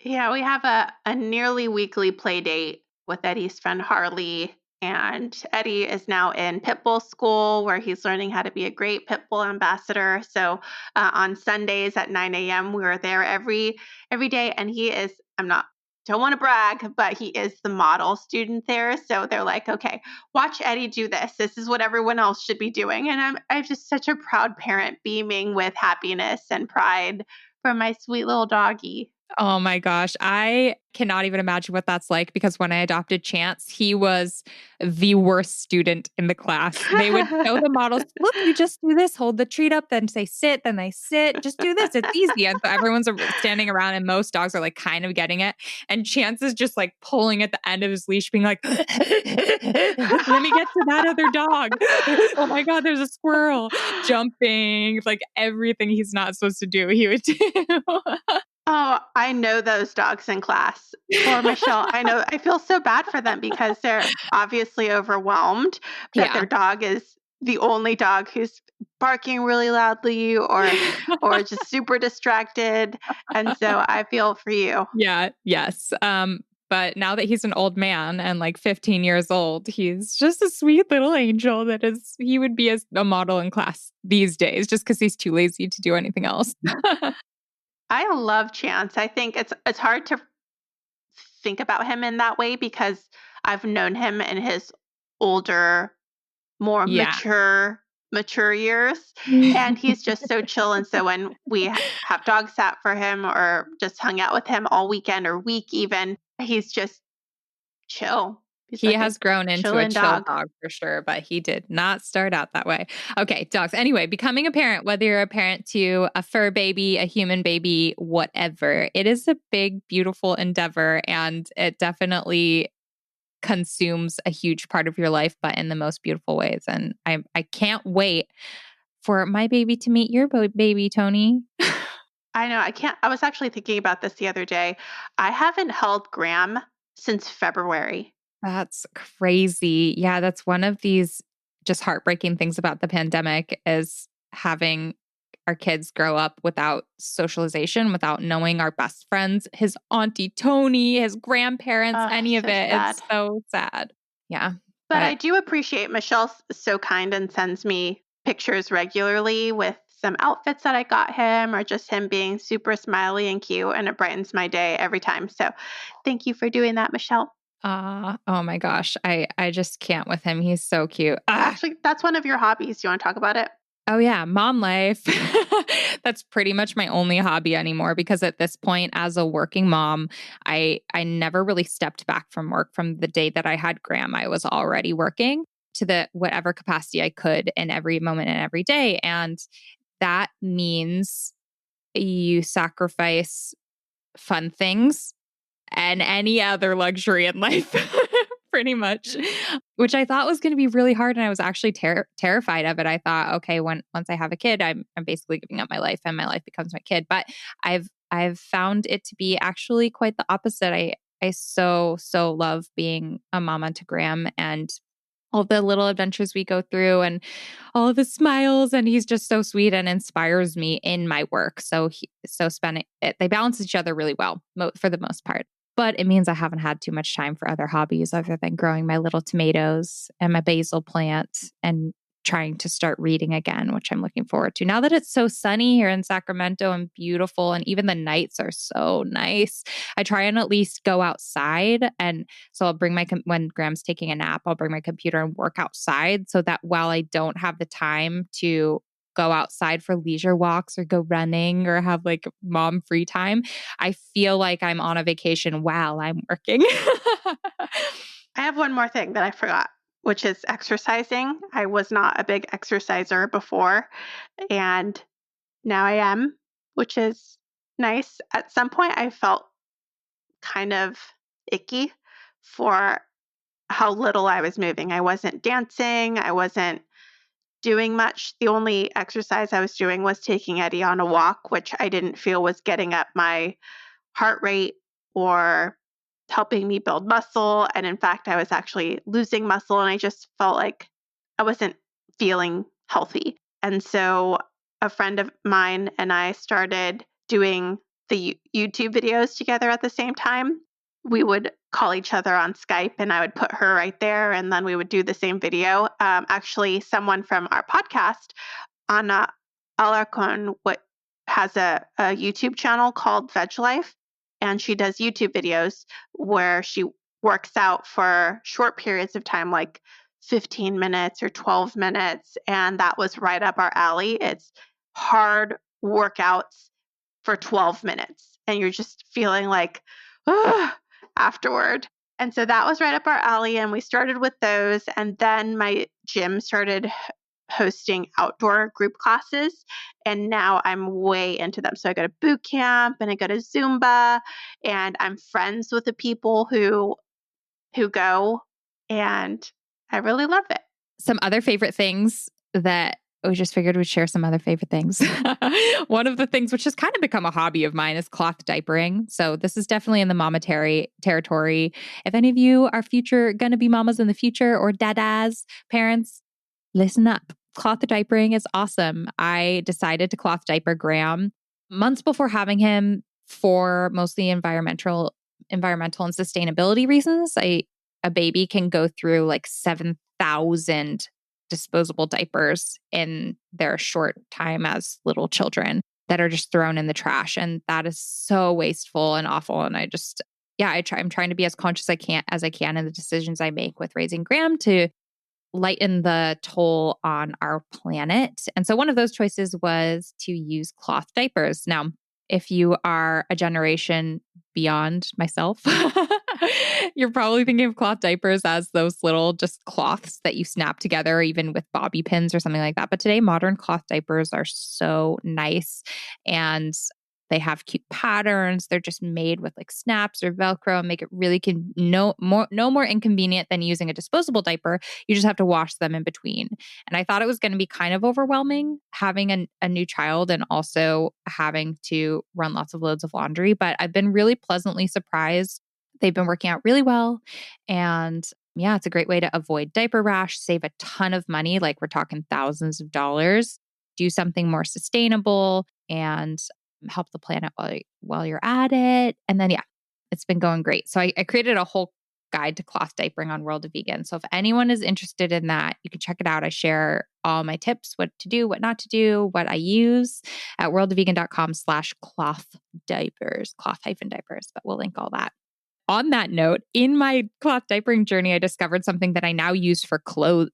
Yeah, we have a nearly weekly play date with Eddie's friend Harley. And Eddie is now in pit bull school where he's learning how to be a great pit bull ambassador. So on Sundays at 9 a.m., we are there every day. And he is, I'm not, don't want to brag, but he is the model student there. So they're like, okay, watch Eddie do this. This is what everyone else should be doing. And I'm just such a proud parent, beaming with happiness and pride for my sweet little doggy. Oh my gosh. I cannot even imagine what that's like, because when I adopted Chance, he was the worst student in the class. They would show the models, look, you just do this, hold the treat up, then say sit, then they sit, just do this. It's easy. And so everyone's standing around, and most dogs are like kind of getting it. And Chance is just like pulling at the end of his leash, being like, let me get to that other dog. Oh my God, there's a squirrel, jumping, like everything he's not supposed to do, he would do. Oh, I know those dogs in class. Poor Michelle. I know. I feel so bad for them because they're obviously overwhelmed that Yeah. their dog is the only dog who's barking really loudly or just super distracted. And so I feel for you. Yeah, yes. But now that he's an old man and like 15 years old, he's just a sweet little angel he would be a model in class these days, just because he's too lazy to do anything else. I love Chance. I think it's hard to think about him in that way because I've known him in his older, more Yeah. mature years, and he's just so chill. And so when we have dog sat for him or just hung out with him all weekend or week even, he's just chill. He's He like a has grown into a chillin' chill dog. dog for sure, but he did not start out that way. Okay, dogs. Anyway, becoming a parent, whether you're a parent to a fur baby, a human baby, whatever, it is a big, beautiful endeavor, and it definitely consumes a huge part of your life, but in the most beautiful ways. And I can't wait for my baby to meet your baby, Tony. I know. I was actually thinking about this the other day. I haven't held Graham since February. That's crazy. Yeah, that's one of these just heartbreaking things about the pandemic, is having our kids grow up without socialization, without knowing our best friends, his auntie Tony, his grandparents, Oh, any of so it. sad. It's so sad. Yeah. But I But do appreciate Michelle's so kind and sends me pictures regularly with some outfits that I got him or just him being super smiley and cute, and it brightens my day every time. So thank you for doing that, Michelle. oh my gosh, I just can't with him. He's so cute. Actually, that's one of your hobbies. You want to talk about it? Oh yeah, mom life. That's pretty much my only hobby anymore, because at this point as a working mom, I never really stepped back from work. From the day that I had Graham, I was already working to the whatever capacity I could in every moment and every day. And that means you sacrifice fun things and any other luxury in life, pretty much, which I thought was going to be really hard. And I was actually terrified of it. I thought, okay, once I have a kid, I'm basically giving up my life and my life becomes my kid. But I've found it to be actually quite the opposite. I so love being a mama to Graham and all the little adventures we go through and all of his smiles. And he's just so sweet and inspires me in my work. So spending it, they balance each other really well for the most part. But it means I haven't had too much time for other hobbies other than growing my little tomatoes and my basil plant and trying to start reading again, which I'm looking forward to. Now that it's so sunny here in Sacramento and beautiful, and even the nights are so nice, I try and at least go outside. And so I'll bring when Graham's taking a nap, I'll bring my computer and work outside so that while I don't have the time to go outside for leisure walks or go running or have like mom free time, I feel like I'm on a vacation while I'm working. I have one more thing that I forgot, which is exercising. I was not a big exerciser before, and now I am, which is nice. At some point, I felt kind of icky for how little I was moving. I wasn't dancing. I wasn't doing much. The only exercise I was doing was taking Eddie on a walk, which I didn't feel was getting up my heart rate or helping me build muscle. And in fact, I was actually losing muscle and I just felt like I wasn't feeling healthy. And so a friend of mine and I started doing the YouTube videos together at the same time. We would call each other on Skype and I would put her right there and then we would do the same video. Actually, someone from our podcast, Ana Alarcon, has a YouTube channel called Veg Life. And she does YouTube videos where she works out for short periods of time, like 15 minutes or 12 minutes. And that was right up our alley. It's hard workouts for 12 minutes. And you're just feeling like, afterward. And so that was right up our alley. And we started with those. And then my gym started hosting outdoor group classes. And now I'm way into them. So I go to boot camp and I go to Zumba and I'm friends with the people who go. And I really love it. Some other favorite things that we just figured we'd share some other favorite things. One of the things which has kind of become a hobby of mine is cloth diapering. So this is definitely in the mama territory. If any of you are going to be mamas in the future or dadas, parents, listen up. Cloth diapering is awesome. I decided to cloth diaper Graham months before having him for mostly environmental and sustainability reasons. A baby can go through like 7,000 disposable diapers in their short time as little children that are just thrown in the trash. And that is so wasteful and awful. And I'm trying to be as conscious as I can in the decisions I make with raising Graham to lighten the toll on our planet. And so one of those choices was to use cloth diapers. Now, if you are a generation beyond myself, you're probably thinking of cloth diapers as those little just cloths that you snap together, even with bobby pins or something like that. But today, modern cloth diapers are so nice and they have cute patterns. They're just made with like snaps or Velcro and make it really no more inconvenient than using a disposable diaper. You just have to wash them in between. And I thought it was going to be kind of overwhelming having a new child and also having to run lots of loads of laundry. But I've been really pleasantly surprised. They've been working out really well. And yeah, it's a great way to avoid diaper rash, save a ton of money. Like we're talking thousands of dollars, do something more sustainable and help the planet while you're at it. And then, it's been going great. So I created a whole guide to cloth diapering on World of Vegan. So if anyone is interested in that, you can check it out. I share all my tips, what to do, what not to do, what I use at worldofvegan.com/cloth diapers, cloth-diapers, but we'll link all that. On that note, in my cloth diapering journey, I discovered something that I now use for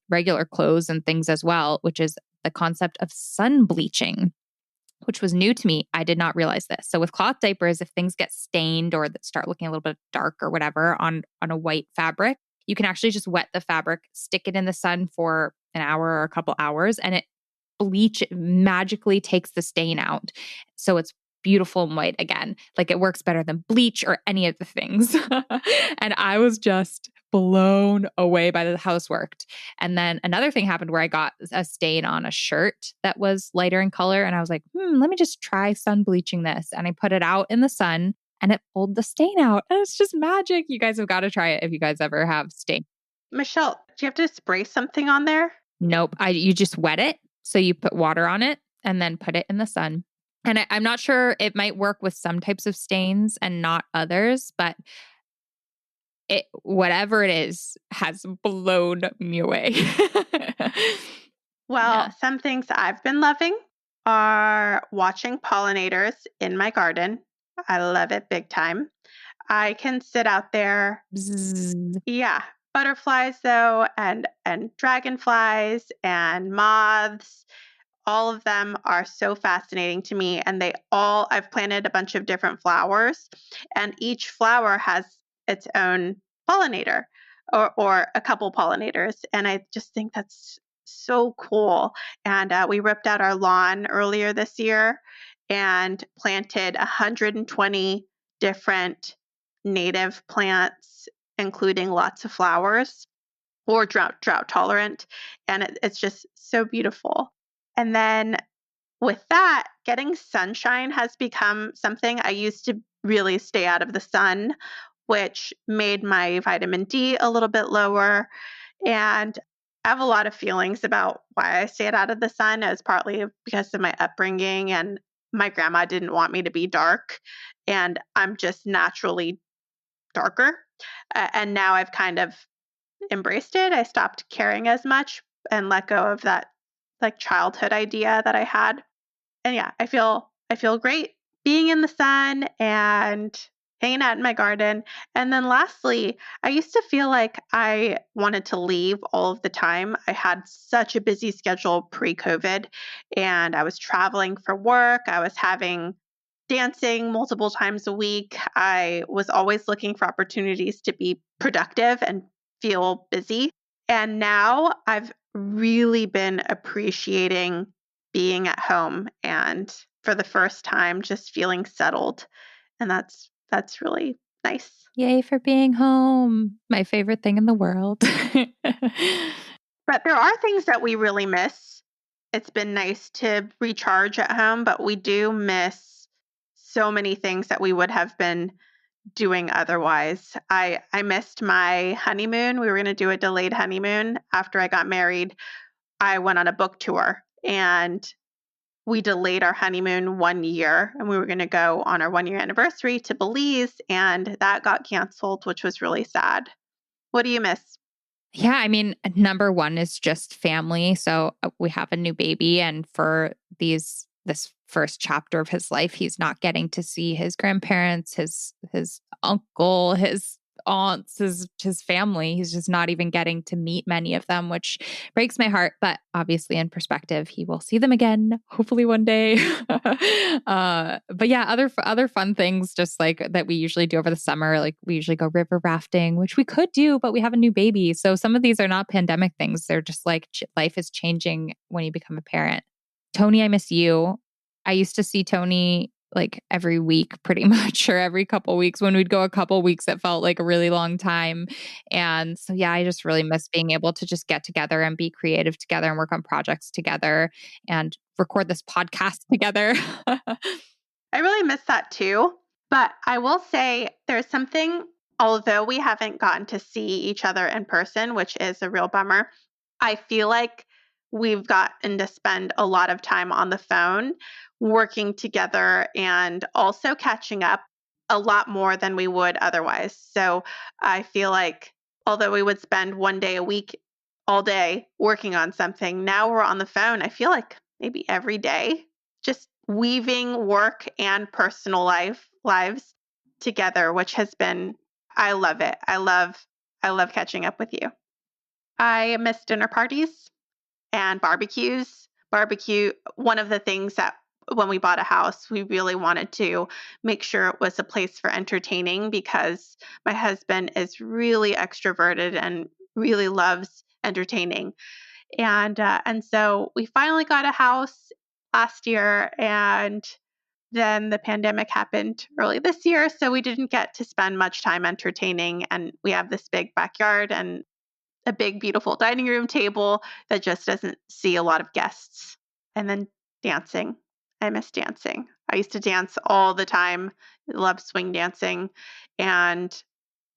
regular clothes and things as well, which is the concept of sun bleaching, which was new to me. I did not realize this. So with cloth diapers, if things get stained or that start looking a little bit dark or whatever on a white fabric, you can actually just wet the fabric, stick it in the sun for an hour or a couple hours, and it bleach magically takes the stain out. So it's beautiful and white again. Like it works better than bleach or any of the things. And I was just blown away by how this worked. And then another thing happened where I got a stain on a shirt that was lighter in color. And I was like, let me just try sun bleaching this. And I put it out in the sun and it pulled the stain out. And it's just magic. You guys have got to try it if you guys ever have stain. Michelle, do you have to spray something on there? Nope. You just wet it. So you put water on it and then put it in the sun. And I'm not sure, it might work with some types of stains and not others, but whatever it is has blown me away. Well, some things I've been loving are watching pollinators in my garden. I love it big time. I can sit out there. Bzzz. Yeah. Butterflies though, and dragonflies and moths. All of them are so fascinating to me. And I've planted a bunch of different flowers, and each flower has its own pollinator or a couple pollinators. And I just think that's so cool. And we ripped out our lawn earlier this year and planted 120 different native plants, including lots of flowers or drought tolerant. And it's just so beautiful. And then with that, getting sunshine has become something. I used to really stay out of the sun, which made my vitamin D a little bit lower. And I have a lot of feelings about why I stayed out of the sun. It was partly because of my upbringing, and my grandma didn't want me to be dark, and I'm just naturally darker. And now I've kind of embraced it. I stopped caring as much and let go of that like childhood idea that I had. And yeah, I feel great being in the sun and hanging out in my garden. And then lastly, I used to feel like I wanted to leave all of the time. I had such a busy schedule pre-COVID, and I was traveling for work. I was having dancing multiple times a week. I was always looking for opportunities to be productive and feel busy. And now I've really been appreciating being at home and for the first time just feeling settled. And that's really nice. Yay for being home. My favorite thing in the world. But there are things that we really miss. It's been nice to recharge at home, but we do miss so many things that we would have been doing otherwise. I missed my honeymoon. We were going to do a delayed honeymoon after I got married. I went on a book tour, and we delayed our honeymoon 1 year, and we were going to go on our 1-year anniversary to Belize, and that got canceled, which was really sad. What do you miss? Yeah, I mean, number one is just family. So we have a new baby, and for this first chapter of his life, he's not getting to see his grandparents, his uncle, his aunts, his family. He's just not even getting to meet many of them, which breaks my heart. But obviously, in perspective, he will see them again, hopefully one day. But yeah, other fun things just like that we usually do over the summer. Like we usually go river rafting, which we could do, but we have a new baby. So some of these are not pandemic things. They're just like life is changing when you become a parent. Tony, I miss you. I used to see Tony like every week pretty much, or every couple weeks. When we'd go a couple weeks, it felt like a really long time. And so, yeah, I just really miss being able to just get together and be creative together and work on projects together and record this podcast together. I really miss that too. But I will say there's something, although we haven't gotten to see each other in person, which is a real bummer, I feel like we've gotten to spend a lot of time on the phone working together and also catching up a lot more than we would otherwise. So I feel like although we would spend 1 day a week all day working on something, now we're on the phone. I feel like maybe every day, just weaving work and personal lives together, which has been, I love it. I love catching up with you. I miss dinner parties and barbecues. Barbecue, one of the things that when we bought a house, we really wanted to make sure it was a place for entertaining, because my husband is really extroverted and really loves entertaining. And so we finally got a house last year, and then the pandemic happened early this year, so we didn't get to spend much time entertaining. And we have this big backyard and a big, beautiful dining room table that just doesn't see a lot of guests. And then dancing. I miss dancing. I used to dance all the time. I love swing dancing. And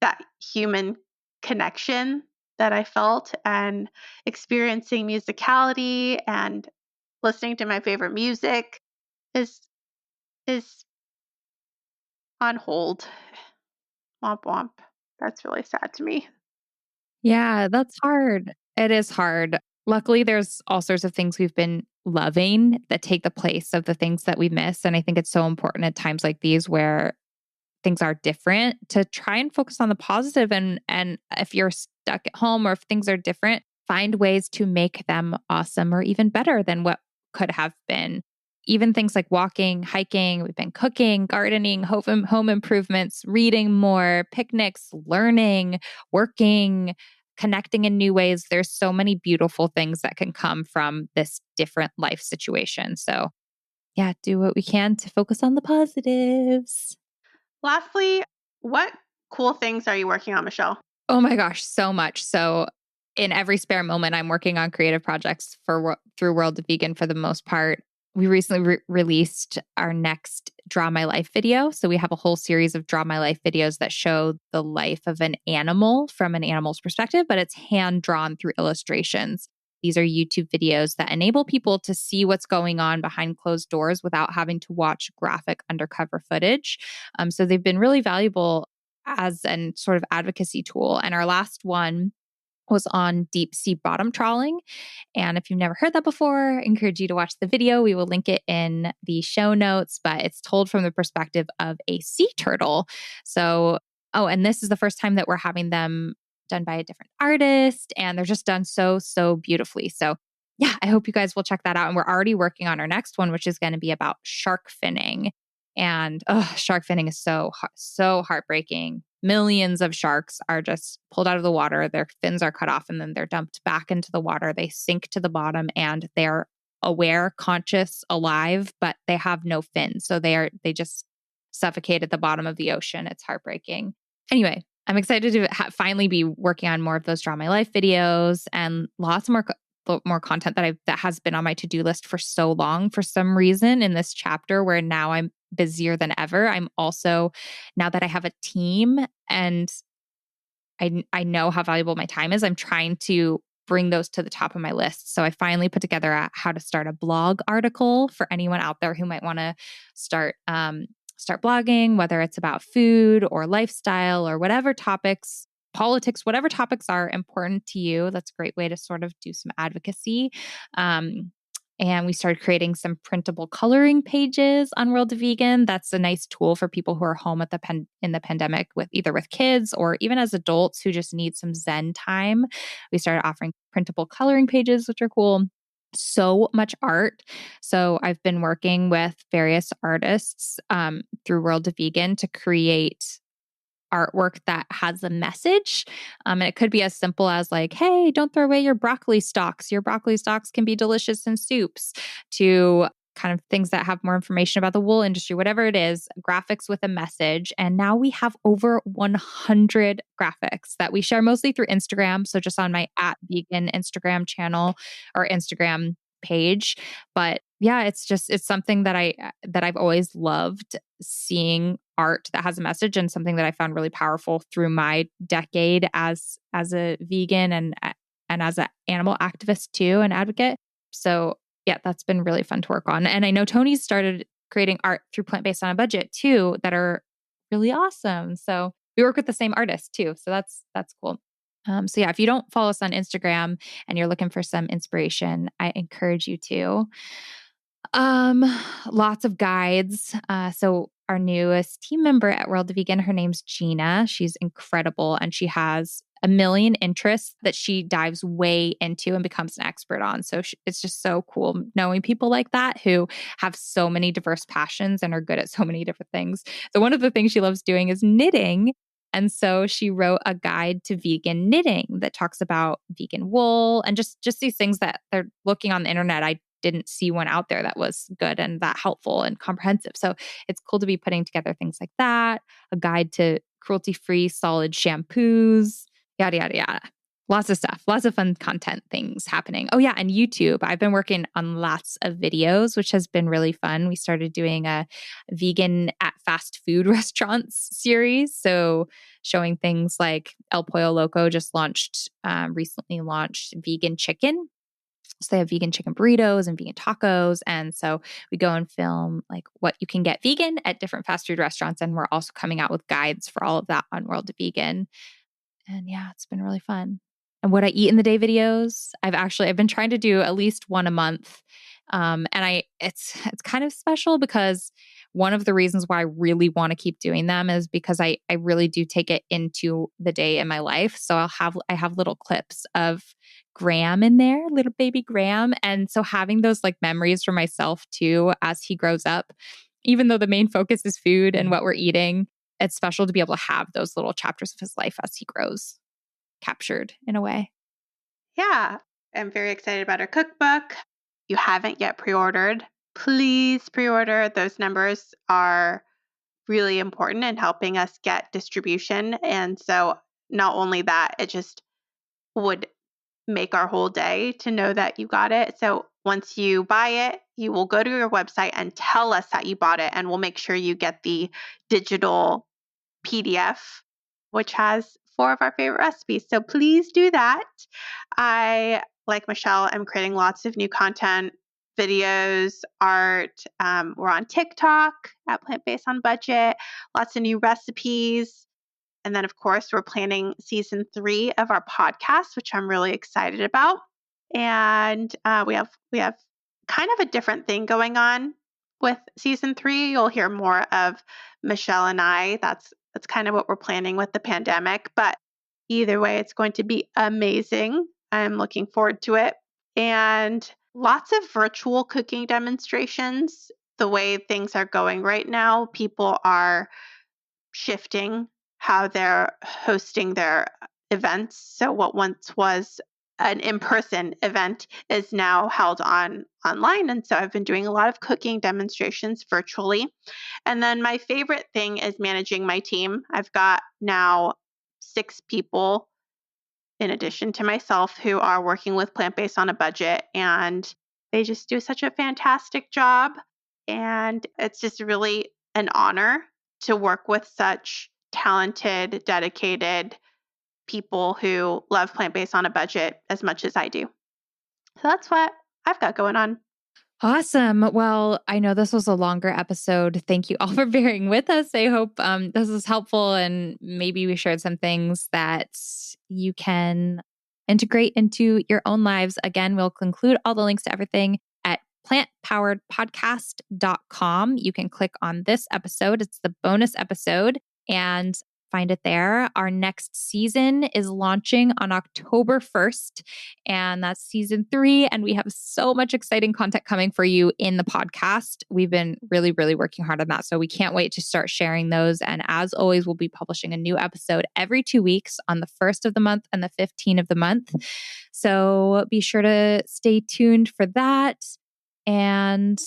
that human connection that I felt, and experiencing musicality and listening to my favorite music is is on hold. Womp womp. That's really sad to me. Yeah, that's hard. It is hard. Luckily, there's all sorts of things we've been loving that take the place of the things that we miss. And I think it's so important at times like these where things are different to try and focus on the positive. And if you're stuck at home or if things are different, find ways to make them awesome or even better than what could have been. Even things like walking, hiking, we've been cooking, gardening, home improvements, reading more, picnics, learning, working, connecting in new ways. There's so many beautiful things that can come from this different life situation. So, yeah, do what we can to focus on the positives. Lastly, what cool things are you working on, Michelle? Oh my gosh, so much. So, in every spare moment, I'm working on creative projects through World of Vegan for the most part. We recently released our next Draw My Life video. So, we have a whole series of Draw My Life videos that show the life of an animal from an animal's perspective, but it's hand drawn through illustrations. These are YouTube videos that enable people to see what's going on behind closed doors without having to watch graphic undercover footage. So, they've been really valuable as an sort of advocacy tool. And our last one was on deep sea bottom trawling. And if you've never heard that before, I encourage you to watch the video. We will link it in the show notes, but it's told from the perspective of a sea turtle. So, oh, and this is the first time that we're having them done by a different artist, and they're just done so, so beautifully. So, yeah, I hope you guys will check that out. And we're already working on our next one, which is going to be about shark finning. And shark finning is so heartbreaking. Millions of sharks are just pulled out of the water. Their fins are cut off and then they're dumped back into the water. They sink to the bottom and they're aware, conscious, alive, but they have no fins. So they just suffocate at the bottom of the ocean. It's heartbreaking. Anyway, I'm excited to finally be working on more of those Draw My Life videos and lots more content that has been on my to-do list for so long. For some reason in this chapter where now I'm busier than ever, I'm also, now that I have a team and I know how valuable my time is, I'm trying to bring those to the top of my list. So I finally put together how to start a blog article for anyone out there who might want to start blogging, whether it's about food or lifestyle or whatever topics, politics, whatever topics are important to you. That's a great way to sort of do some advocacy. And we started creating some printable coloring pages on World of Vegan. That's a nice tool for people who are home at in the pandemic with either with kids or even as adults who just need some Zen time. We started offering printable coloring pages, which are cool. So much art. So I've been working with various artists through World of Vegan to create artwork that has a message. And it could be as simple as like, hey, don't throw away your broccoli stalks. Your broccoli stalks can be delicious in soups, to kind of things that have more information about the wool industry, whatever it is, graphics with a message. And now we have over 100 graphics that we share mostly through Instagram. So just on my @vegan Instagram channel or Instagram page. But yeah, it's something that I've always loved, seeing art that has a message, and something that I found really powerful through my decade as a vegan and as an animal activist too, and advocate. So yeah, that's been really fun to work on. And I know Tony's started creating art through Plant Based on a Budget too, that are really awesome. So we work with the same artist too. So that's cool. So yeah, if you don't follow us on Instagram and you're looking for some inspiration, I encourage you to. Lots of guides. So our newest team member at World of Vegan, her name's Gina. She's incredible and she has a million interests that she dives way into and becomes an expert on. So it's just so cool knowing people like that who have so many diverse passions and are good at so many different things. So one of the things she loves doing is knitting. And so she wrote a guide to vegan knitting that talks about vegan wool and just these things that they're looking on the internet. I didn't see one out there that was good and that helpful and comprehensive. So it's cool to be putting together things like that, a guide to cruelty-free solid shampoos, yada, yada, yada. Lots of stuff, lots of fun content things happening. Oh yeah, and YouTube. I've been working on lots of videos, which has been really fun. We started doing a vegan at fast food restaurants series. So showing things like El Pollo Loco just recently launched vegan chicken. So they have vegan chicken burritos and vegan tacos. And so we go and film like what you can get vegan at different fast food restaurants. And we're also coming out with guides for all of that on World of Vegan. And yeah, it's been really fun. And what I eat in the day videos, I've been trying to do at least one a month. It's kind of special because one of the reasons why I really want to keep doing them is because I really do take it into the day in my life. So I have little clips of Graham in there, little baby Graham. And so having those like memories for myself too, as he grows up, even though the main focus is food and what we're eating, it's special to be able to have those little chapters of his life as he grows captured in a way. Yeah, I'm very excited about our cookbook. You haven't yet pre-ordered, please pre-order. Those numbers are really important in helping us get distribution. And so not only that, it just would make our whole day to know that you got it. So once you buy it, you will go to your website and tell us that you bought it, and we'll make sure you get the digital PDF, which has 4 of our favorite recipes. So please do that. I, like Michelle, am creating lots of new content, videos, art. We're on TikTok at Plant Based on Budget, lots of new recipes. And then, of course, we're planning season 3 of our podcast, which I'm really excited about. And we have kind of a different thing going on with season 3. You'll hear more of Michelle and I. That's kind of what we're planning with the pandemic. But either way, it's going to be amazing. I'm looking forward to it. And lots of virtual cooking demonstrations. The way things are going right now, people are shifting how they're hosting their events. So what once was an in-person event is now held online. And so I've been doing a lot of cooking demonstrations virtually. And then my favorite thing is managing my team. I've got now 6 people in addition to myself who are working with Plant Based on a Budget, and they just do such a fantastic job. And it's just really an honor to work with such talented, dedicated people who love Plant Based on a Budget as much as I do. So that's what I've got going on. Awesome. Well, I know this was a longer episode. Thank you all for bearing with us. I hope this is helpful, and maybe we shared some things that you can integrate into your own lives. Again, we'll conclude all the links to everything at plantpoweredpodcast.com. You can click on this episode. It's the bonus episode, and find it there. Our next season is launching on October 1st, and that's season 3. And we have so much exciting content coming for you in the podcast. We've been really, really working hard on that. So we can't wait to start sharing those. And as always, we'll be publishing a new episode every 2 weeks on the 1st of the month and the 15th of the month. So be sure to stay tuned for that. And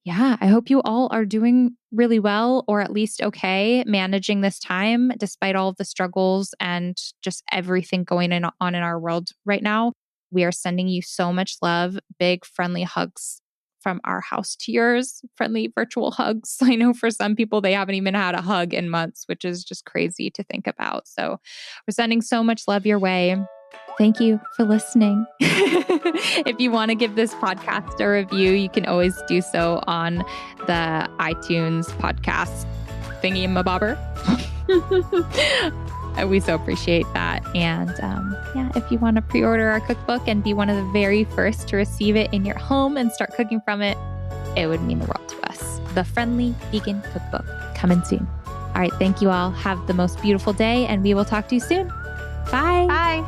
yeah, I hope you all are doing really well, or at least okay, managing this time despite all of the struggles and just everything going on in our world right now. We are sending you so much love, big friendly hugs from our house to yours, friendly virtual hugs. I know for some people, they haven't even had a hug in months, which is just crazy to think about. So we're sending so much love your way. Thank you for listening. If you want to give this podcast a review, you can always do so on the iTunes podcast thingy-mabobber. We so appreciate that. And if you want to pre-order our cookbook and be one of the very first to receive it in your home and start cooking from it, it would mean the world to us. The Friendly Vegan Cookbook, coming soon. All right, thank you all. Have the most beautiful day, and we will talk to you soon. Bye. Bye.